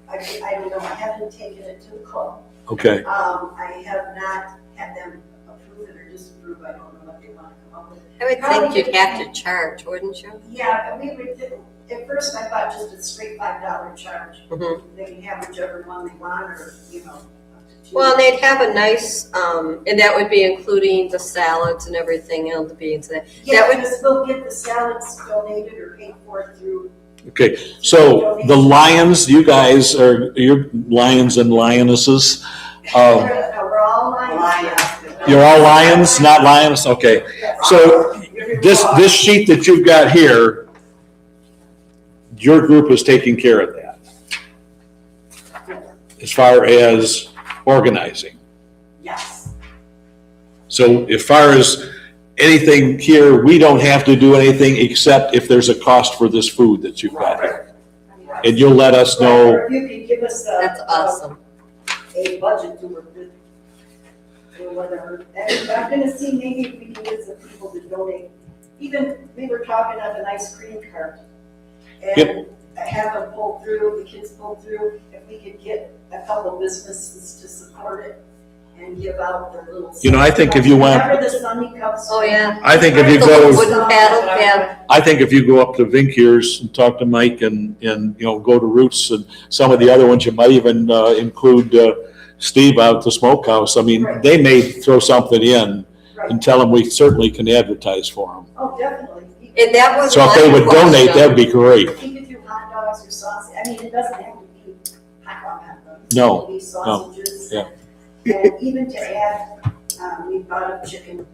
I don't know, I haven't taken it to the club. okay. I have not had them approve it or disapprove, I don't know what they want to come up with. I would think you'd have to charge, wouldn't you? Yeah, and we would, if for first I thought just a straight $5 charge. Mhm. They can have whichever one they want, or, you know, up to 2. Well, and they'd have a nice, and that would be including the salads and everything else, the beans. Yeah, would- because we'll get the salads donated or paid for through. Okay, so the Lions, you guys are, you're Lions and Lionesses. We're all Lions. You're all Lions, not Lions? Okay. So this sheet that you've got here, your group is taking care of that as far as organizing. Yes. So as far as anything here, we don't have to do anything except if there's a cost for this food that you've got here. And you'll let us know. Or if you could give us That's awesome. a budget to work with, or whatever. And I'm gonna see maybe if we can get some people to donate. Even, we were talking of an ice cream cart. And have them pull through, the kids pull through, if we could get a couple businesses to support it and give out their little. You know, I think if you want- Remember the Sunny Cups? Oh, yeah. I think if you The go, wooden paddle, yeah. I think if you go up to Vinkier's and talk to Mike and, you know, go to Roots and some of the other ones, you might even include Steve out at the smokehouse. I mean, Right. they may throw something in Right. and tell them we certainly can advertise for them. Oh, definitely. And that was So if they my would donate, question. that'd be great. If you could do hot dogs or sausage, I mean, it doesn't have to be hot dogs. No, It could be sausages. yeah. And even to add, we bought up chicken,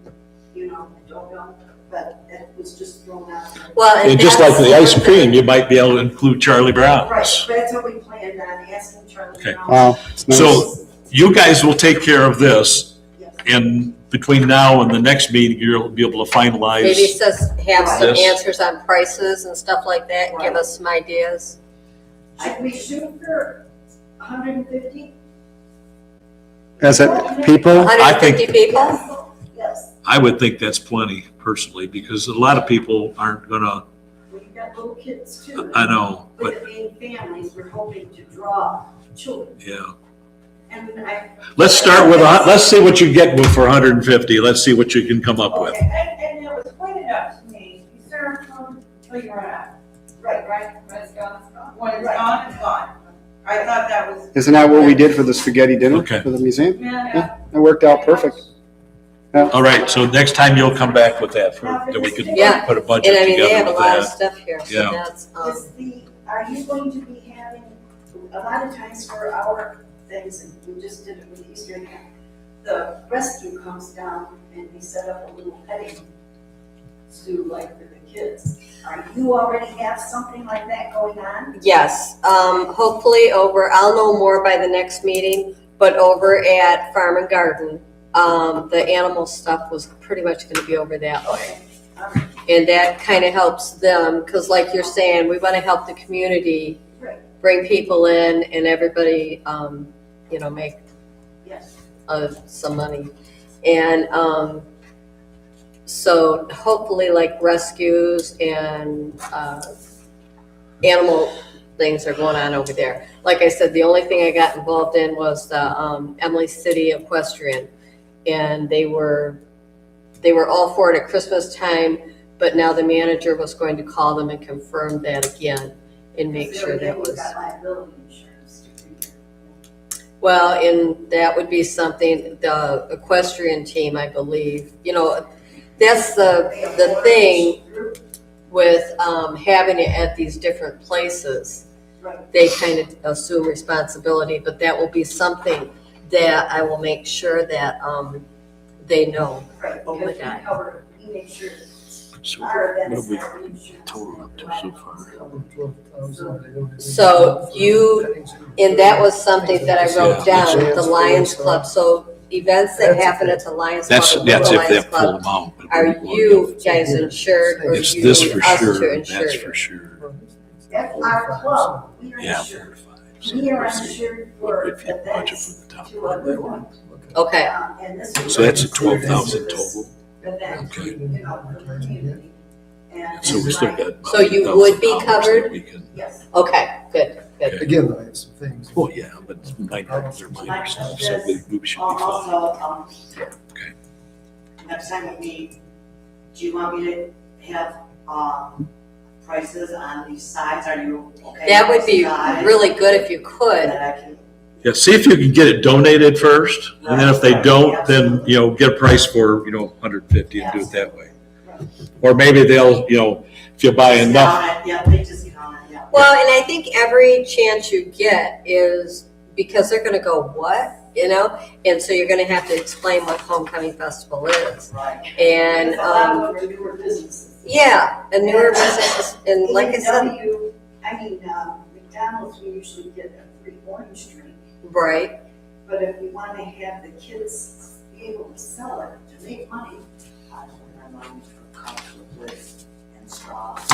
you know, don't know, but it was just thrown out there. Well, And just like that's- the ice cream, you might be able to include Charlie Right, Brown's. that's what we planned on, asking Charlie. Okay. Brown. Wow, it's nice. So you guys will take care of this, Yes. and between now and the next meeting, you'll be able to finalize. Maybe says have some Yes. answers on prices and stuff like that, and give us some ideas. Should we shoot for 150? As a people, 150 people? Yes, I would think that's plenty personally, because a lot of people aren't gonna, we've got little kids too. I know, With but it being families, we're hoping to draw children. yeah. And I. Let's start with, let's see what you get for 150. Let's see what you can come up with. Okay, and it was pointed out to me, you serve food till you run out. Right, Right, when it's gone, it's gone. When it's gone, it's gone. I thought that was. isn't that what we did for the spaghetti dinner Okay. for the museum? Yeah. That worked out perfect. All right, so next time you'll come back with that, that we can Yeah. put a And budget I mean, they have together a with lot of that. stuff here, so Yeah. that's, are you going to be having, a lot of times for our things, and we just did it with Easter egg hunt, the rescue comes down and they set up a little petting zoo like for the kids. Are you already have something like that going on? yes, hopefully I'll know more by the next meeting, but over at Farm and Garden, the animal stuff was pretty much gonna be over that way. Okay. And that kind of helps them, because like you're saying, we want to help the community, Right. bring people in and everybody, you know, make Yes. some money. And so hopefully like rescues and animal things are going on over there. Like I said, the only thing I got involved in was the Emily City Equestrian. And they were all for it at Christmas time, but now the manager was going to call them and confirm that again and make sure that was. We've got liability insurance to do. Well, and that would be something, the equestrian team, I believe, you know, that's the thing with having it at these different places. Right. They kind of assume responsibility, but that will be something that I will make sure that they know. Right, Oh my because we God. cover, we make sure So our what events have we have insurance. total up to so far? So and that was something that I wrote down, the Lions Club. So events that happen at the Lions Club. That's or if the Lions they pull Club, them out. but are we'll you give- guys insured or It's you this need for us to sure, insure that's you? for sure. That's our club, we are Yeah. insured. We are insured for If you budget events for the top to one. other ones. Okay, And this was So that's a 12,000 total. event, Okay. you know, for the community. And So we still like, got. about So you would be $8,000 covered? that we can- Yes. okay, good, good. Again, I have some things. Oh, yeah, but minor stuff, so we should be fine. Also, Okay. next time we meet, do you want me to have, prices on these sides? Are you okay? That would be with sides really good if you could. That I can, Yeah, see if you can get it donated first, and then if they don't, then, you know, get a price for, you know, 150 and do it that way. Or maybe they'll, you know, if you buy enough. discount it, yeah, they discount it, yeah. Well, and I think every chance you get is because they're gonna go, what? You know? And so you're gonna have to explain what Homecoming Festival is. Right. And, There's a lot of them are newer businesses. yeah, and newer businesses, and like I said, McDonald's, we usually get a free orange drink, right, but if we want to have the kids be able to sell it, to make money, I don't know, for cups with and straws.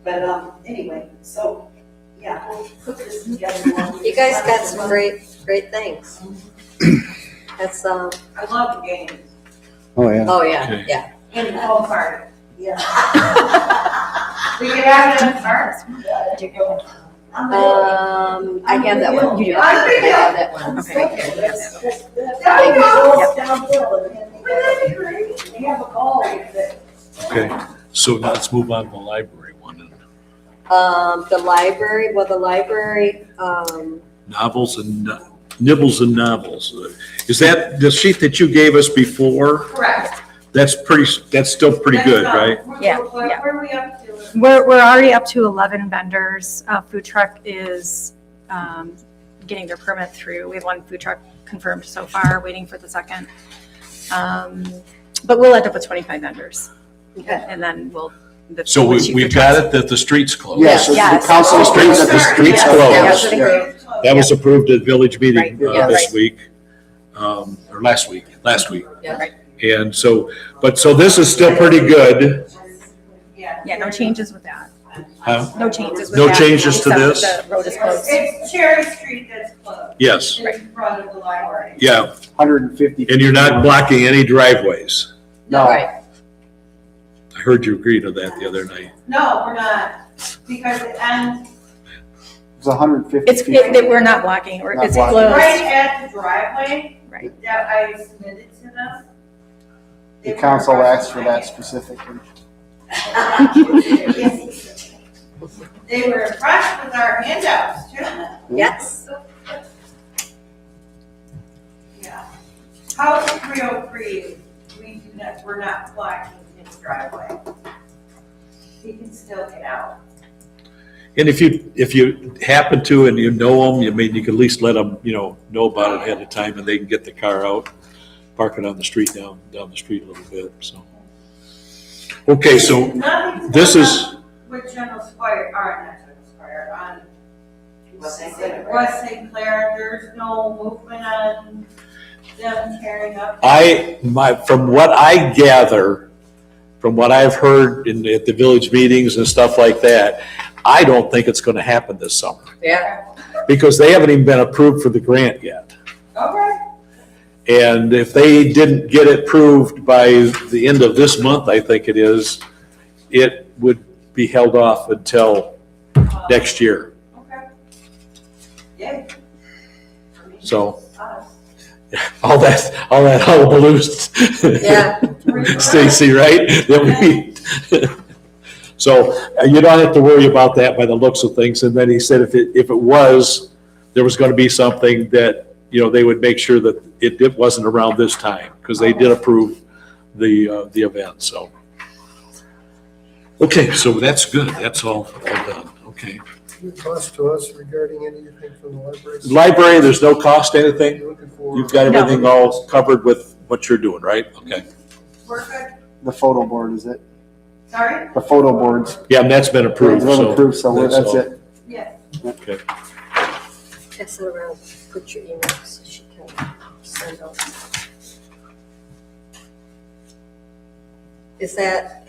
but, anyway, so, yeah, we'll put this together. you guys got some great things. That's, I love the games Oh, yeah. oh, yeah, Okay. yeah. in the whole party. Yeah. We could have it in the park. I have that one. You do. I have that one. Okay. Downhill, and they have a ball with it. Okay, so now let's move on to the library one. The library, Novels and nibbles and novels. Is that the sheet that you gave us before? Correct. That's still pretty good, right? Yeah, Where yeah. are we up to? We're already up to 11 vendors. Food truck is getting their permit through. We have one food truck confirmed so far, waiting for the second. But we'll end up with 25 vendors. Okay. And then we'll. So we've got it that the street's closed. Yes, so the Yes. council agrees that the streets Yes, closed. that was Yeah. approved. That was approved at village meeting Right, yeah, this right. week, or last week. yeah, Right. And so, so this is still pretty good. Yeah. Yeah, no changes with that. Huh? No changes with No that. changes to except this? that The road is closed. It's Cherry Street that's closed. Yes, In front of the library. yeah, 150. and you're not blocking any driveways. No, right. I heard you agreed to that the other night. No, we're not, because it ends it's 150 It's, feet. we're not blocking, Not it's blocking. closed. right at the driveway Right. that I submitted to them. The council asked for that specifically. They were impressed with our handouts too. Yes. Yeah. House 303, we're not blocking his driveway. He can still get out. And if you happen to and you know them, you can at least let them, know about it ahead of time and they can get the car out, park it on the street, down the street a little bit, so. Okay, so Nothing's this going is, on with General Squire, or not General Squire, on West St. Clair. West St. Clair, there's no movement on them tearing up. from what I gather, from what I've heard at the village meetings and stuff like that, I don't think it's gonna happen this summer. Yeah. Because they haven't even been approved for the grant yet. Okay. And if they didn't get it approved by the end of this month, I think it is, it would be held off until next year. Okay. Yay. So Us. all that hullabaloo, Yeah. Stacy, right? That we- So you don't have to worry about that by the looks of things. And then he said if it was, there was going to be something that, they would make sure that it wasn't around this time because they did approve the event, so. Okay, so that's good. That's all done. Okay. Any cost to us regarding anything from the library? Library, there's no cost to anything? You're looking for- You've got everything all covered with what you're doing, right? Okay. We're good. The photo board, is it? Sorry? The photo boards. Yeah, and that's been approved, It's been so. approved, so that's all. it. Yes. Okay. Pass it around, put your email so she can send out.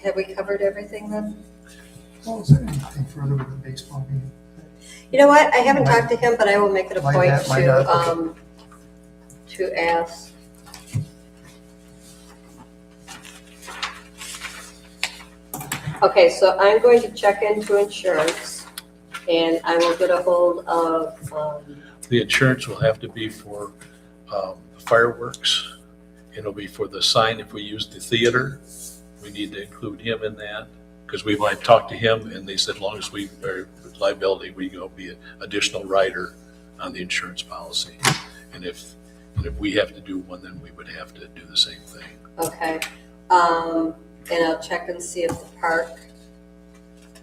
Have we covered everything then? Well, is there anything further with the baseball meeting? You know what, I haven't talked to him, but I will make it a Might point not, might not, okay. to ask. Okay, so I'm going to check into insurance and I will get a hold of, The insurance will have to be for the fireworks. It'll be for the sign if we use the theater. We need to include him in that because I talked to him and they said, as long as we are liability, we go be an additional rider on the insurance policy. And if we have to do one, then we would have to do the same thing. Okay. And I'll check and see if the park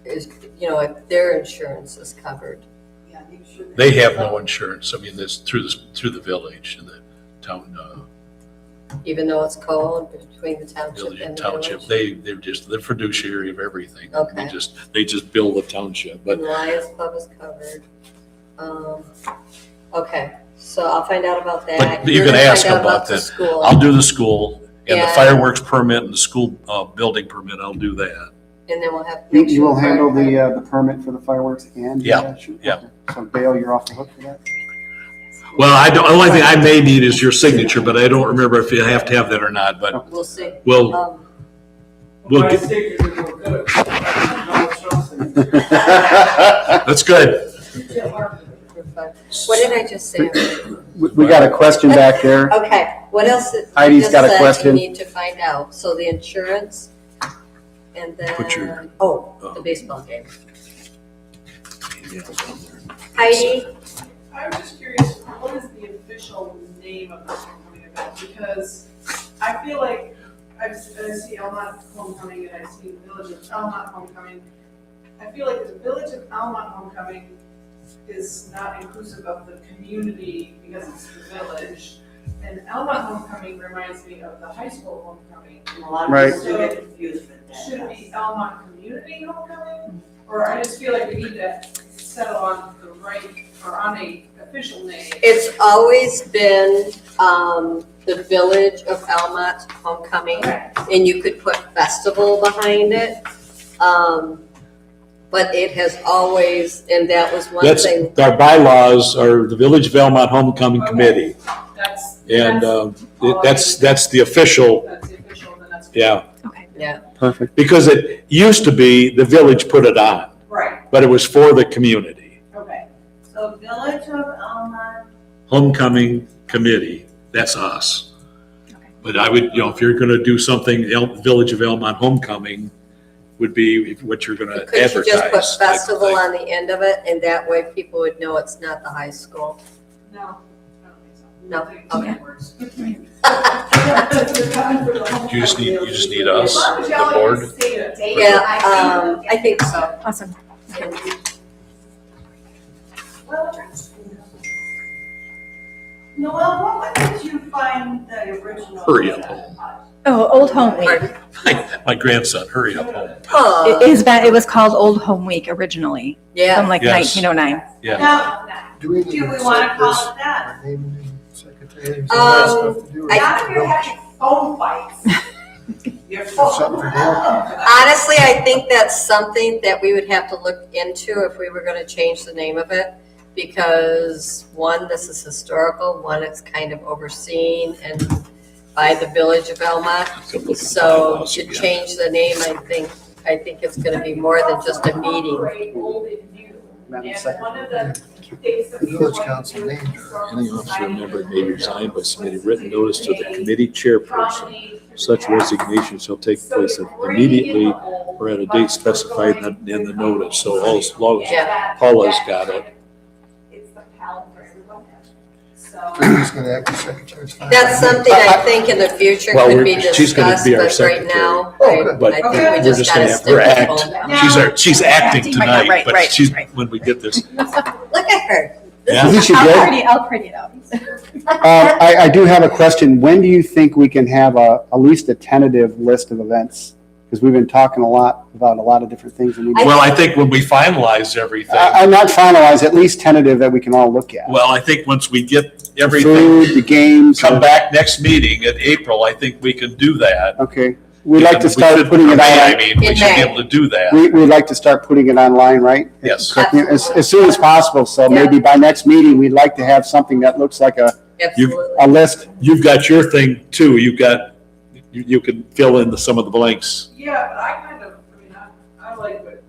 is, if their insurance is covered. Yeah, make sure that- They have no insurance. I mean, this through the village and the town, Even though it's co-owned between the township village and and the township. village? They're just the fiduciary of everything. Okay. They just bill the township, but And Lions Club is covered. Okay, so I'll find out about that. But you You're can gonna ask find out about the that. school. I'll do the school and the Yeah. fireworks permit and the school building permit. I'll do that. And then we'll have to You make sure. you will the handle fire- the permit for the fireworks and? Yeah, shoot? yeah. Okay. So Dale, you're off the hook for that? Well, the only thing I may need is your signature, but I don't remember if you have to have that or not, but We'll see. we'll My get- stickers are no good. No trust in it. that's good. What did I just say? We got a question back there. Okay, what else? did you Heidi's just got a said question. You need to find out. So the insurance and Put your- then, the baseball game. Heidi, I'm just curious, what is the official name of this homecoming event? Because I feel like I see Almont Homecoming and I see the Village of Almont Homecoming. I feel like the Village of Almont Homecoming is not inclusive of the community because it's the village. And Almont Homecoming reminds me of the high school homecoming. And a lot of Right. people do get confused with that. Should it be Almont Community Homecoming? Or I just feel like we need to settle on the right, or on a official name. it's always been, the Village of Almont Homecoming, and you could put festival behind it. But it has always, and that was one That's, thing. our bylaws are the Village of Elmont Homecoming Committee. And that's the official, That's the official, then that's. yeah. Okay. Yeah, Perfect. Because it used to be the village put it on, Right, but it was for the community. okay. So Village of Almont, Homecoming Committee, that's us. Okay. But I would, if you're gonna do something, Village of Elmont Homecoming would be what you're gonna could you advertise. just put type of festival thing. on the end of it, and that way people would know it's not the high school? No, I don't think so. No? I think two Okay. words. You just need us, As long as the y'all board. can state a date. Yeah, I think so. Awesome. Noel, what did you find the original? Hurry up home. Oh, Old Home Week. Pardon? My grandson, hurry up home. Aw, It was called Old Home Week originally, yeah. from like Yes. 1909. Yeah. Now, Do we do need we to want to set call this, it that? our name and secretary, and all that stuff to do with Now you're the having phone fights. You're Something for Dale? Honestly, I think that's something that we would have to look into if we were gonna change the name of it. Because one, this is historical, one, it's kind of overseen and by the Village of Elmont. So to change the name, I think it's gonna be more than just a meeting. Separate old and new. Madam And one of the Secretary. things that The we village want to council do is named her. historical Any officer society member may resign by submitting written notice to the a committee chairperson. property Such through the resignation shall take So place you're bringing immediately in the old, or at a but date we're specified going in the to notice. So the as long as Yeah. Paula's got it. It's the palette for everyone. So. I'm just gonna act as secretary. That's something I think in the future Well, could be she's gonna discussed, be our but right secretary. now, Oh, I good. But I Okay. think we we're just just gotta gonna, stick we're with act, phone. she's acting Acting right now, tonight, right, but right, she's, right. when we get this. Look at her. Yeah. Isn't she good? I'll pretty it out. I do have a question. When do you think we can have at least a tentative list of events? Because we've been talking a lot about a lot of different things. And Well, I think when we finalize everything, I'm not finalized, at least tentative that we can all look at. well, I think once we get everything, Food, the games. come back next meeting in April, I think we can do that. Okay. We'd like to We start should- putting it I on. mean, we In should be May. able to do that. We'd like to start putting it online, right? Yes. As soon as possible. So Yeah. maybe by next meeting, we'd like to have something that looks like a Absolutely. list. You've got your thing too. You can fill in some of the blanks. Yeah, but I like what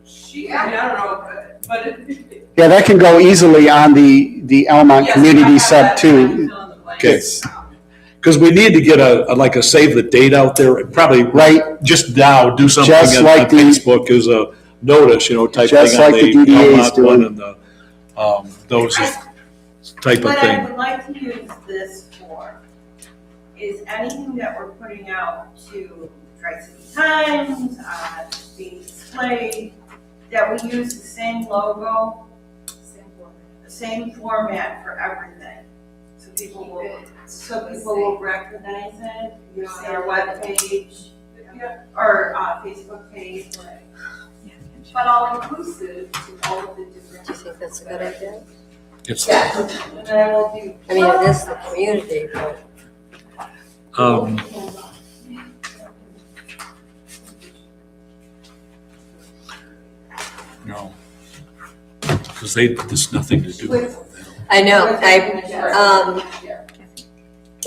I don't know, but it. Yeah, that can go easily on the Almont Yes, I Community have Sub that, too. fill in the blanks. Okay. because we need to get like a save the date out there, and probably Right. just now, do something Just on like the- Facebook as a notice, type Just thing on like the the DDA is Almont one doing. and the, those type of What I thing. would like to use this for is anything that we're putting out to Tri-City Times, being displayed, that we use the same logo, the same format for everything. So people will recognize it, see our webpage, or Facebook page. But all inclusive to all of the different. Do you think that's a good idea? It's, And then I will do. I mean, it is the community, but no, because there's nothing to do with them. I know,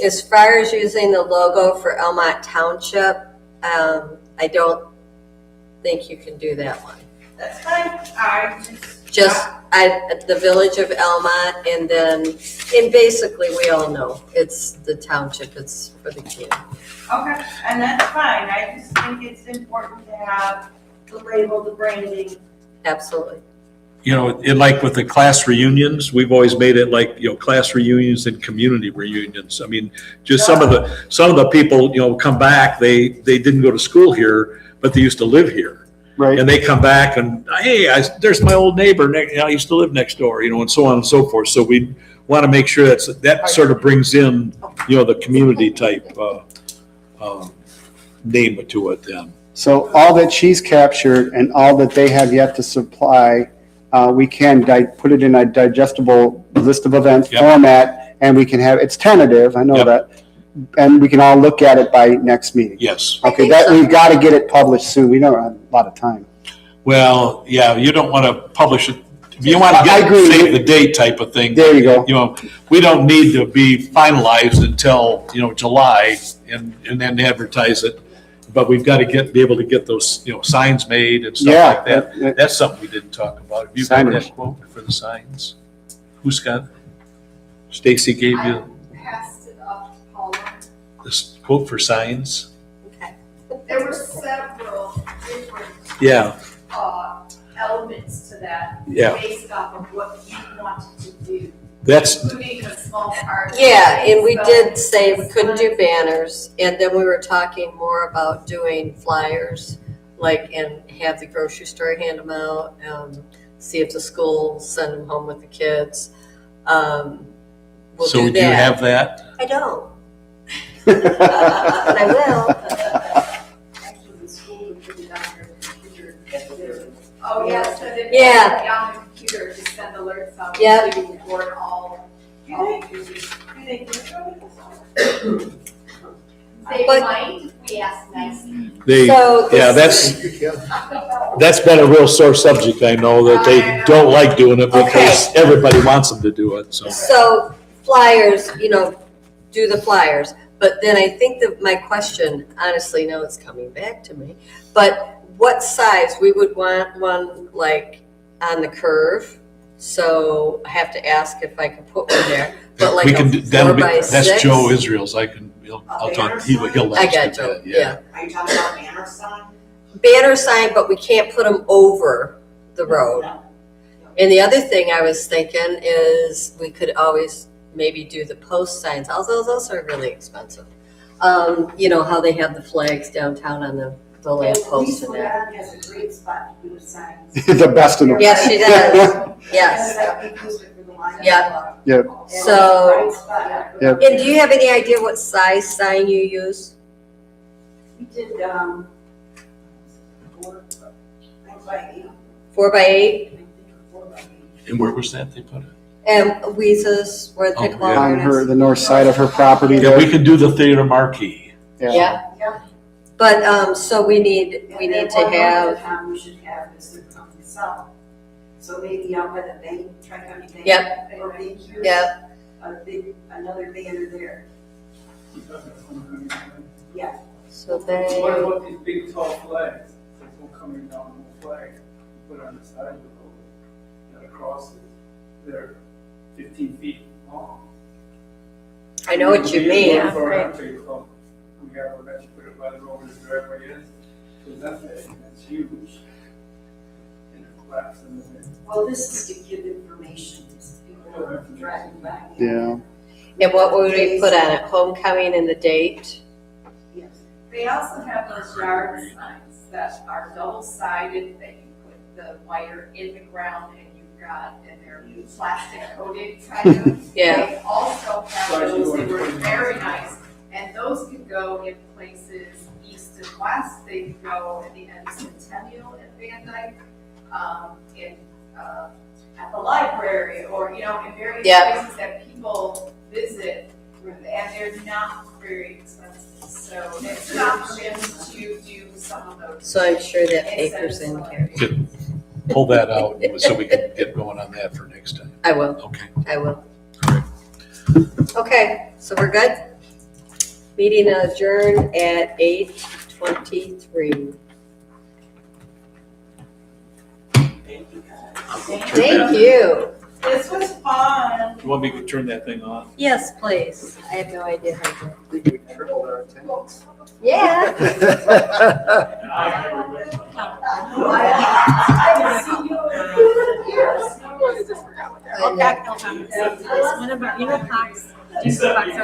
as far as using the logo for Almont Township, I don't think you can do that one. That's fine, I Just, the village of Almont, and basically, we all know, it's the township, it's for the community. okay, and that's fine, I just think it's important to have the label, the branding. Absolutely. And like with the class reunions, we've always made it like, class reunions and community reunions. I mean, just some of the people, come back, they didn't go to school here, but they used to live here. Right. And they come back and, hey, there's my old neighbor, I used to live next door, and so on and so forth. So we want to make sure that sort of brings in, the community type name to it then. So all that she's captured and all that they have yet to supply, we can put it in a digestible list of events Yep. format, and we can have, it's tentative, I know Yep. that, and we can all look at it by next meeting. Yes. I Okay, think so. we've got to get it published soon. We don't have a lot of time. Well, yeah, you don't want to publish it. You want to I get agree. save the date type of thing. There you go. We don't need to be finalized until, July and then advertise it. But we've got to be able to get those, signs made and stuff like that. That's something we didn't talk about. Have you got Signage. that quote for the signs? Who's got? Stacy gave you Passed it off to Paula. this quote for signs? There were several different, Yeah, elements to that. Yeah. Based off of what you wanted to do, that's, including a small part. Yeah, and we did say we couldn't do banners, and then we were talking more about doing flyers, and have the grocery store hand them out, see if the school send them home with the kids. We'll so do do you that. have that? I don't, but I will. Actually, the school would put it on their computer. Oh, yeah, so that. Yeah. On the computer, just send alerts out. Yep. So you record all. Do they do it? They But- might, if we ask nicely. So Yeah, this- that's been a real sore subject, I know, that they don't like doing it because everybody wants them to do it, so. So flyers, do the flyers. But then I think that my question, honestly, now it's coming back to me, but what size? We would want one on the curve. So I have to ask if I can put one there. But We can, that'll be, 4x6? that's Joe Israel's, I'll talk, he'll I ask you got Joe, that, yeah. Are you talking about banner sign? Banner sign, but we can't put them over the road. And the other thing I was thinking is we could always maybe do the post signs, although those are really expensive. How they have the flags downtown on the lamp posts and that. Has a great spot to do signs. The best in the. Yes, she does, yes. Yeah. Yeah. So- Yeah. And do you have any idea what size sign you use? We did, 4x8. 4x8? And where was that they put it? And Weeza's, where the Oh, pickleball On is? the north side of her property Yeah, there. we can do the theater marquee. Yeah. But, so we need to have, Town we should have is the company south. So maybe out by the bank, Tri-County Bank. Yep. Or bank here. yeah, Another banner there. so What they, about these big tall flags? There's one coming down the flag, put on the side of the road, that across it, they're 15 feet long. I know what you mean. Yeah, For right. our place, we have a that you put it by the road where the driveway is, so that's huge. And it collapses in the middle. Well, this is to give information, to people are driving back. Yeah. And what would we put on it? Homecoming and the date? Yes. They also have those yard signs that are double-sided, that you put the wire in the ground and you've got, and they're plastic coated kind of. Yeah. They also have those, they were very nice, and those could go in places east and west, they could go at the end of Centennial in Van Dyke, at the library, or, in various Yeah. places that people visit, and they're not very expensive, so it's an option to do some of those. So I'm sure that paper's in here. Pull that out so we can get going on that for next time. I will, Okay. I will. Okay, so we're good? Meeting adjourned at 8:23. Thank you. This was fun. You want me to turn that thing off? Yes, please. I have no idea how to. I think we tripled our attendance. Yeah. Well, back no time. It's one of our, Cox. It's like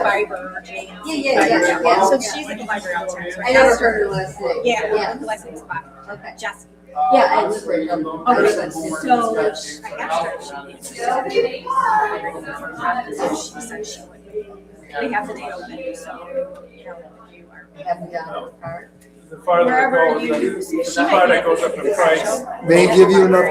fiber. Yeah. So she's like a fiber outside. I never heard her last name. Yeah, Yeah. the license spot. Okay. Jessica. Yeah, I live right down. Okay, I live in so I Cincinnati. asked her if she she said she would. We have the day open, so, you are. Haven't gotten the card. The farther it Wherever goes, you- the farther it goes up in price. They give you enough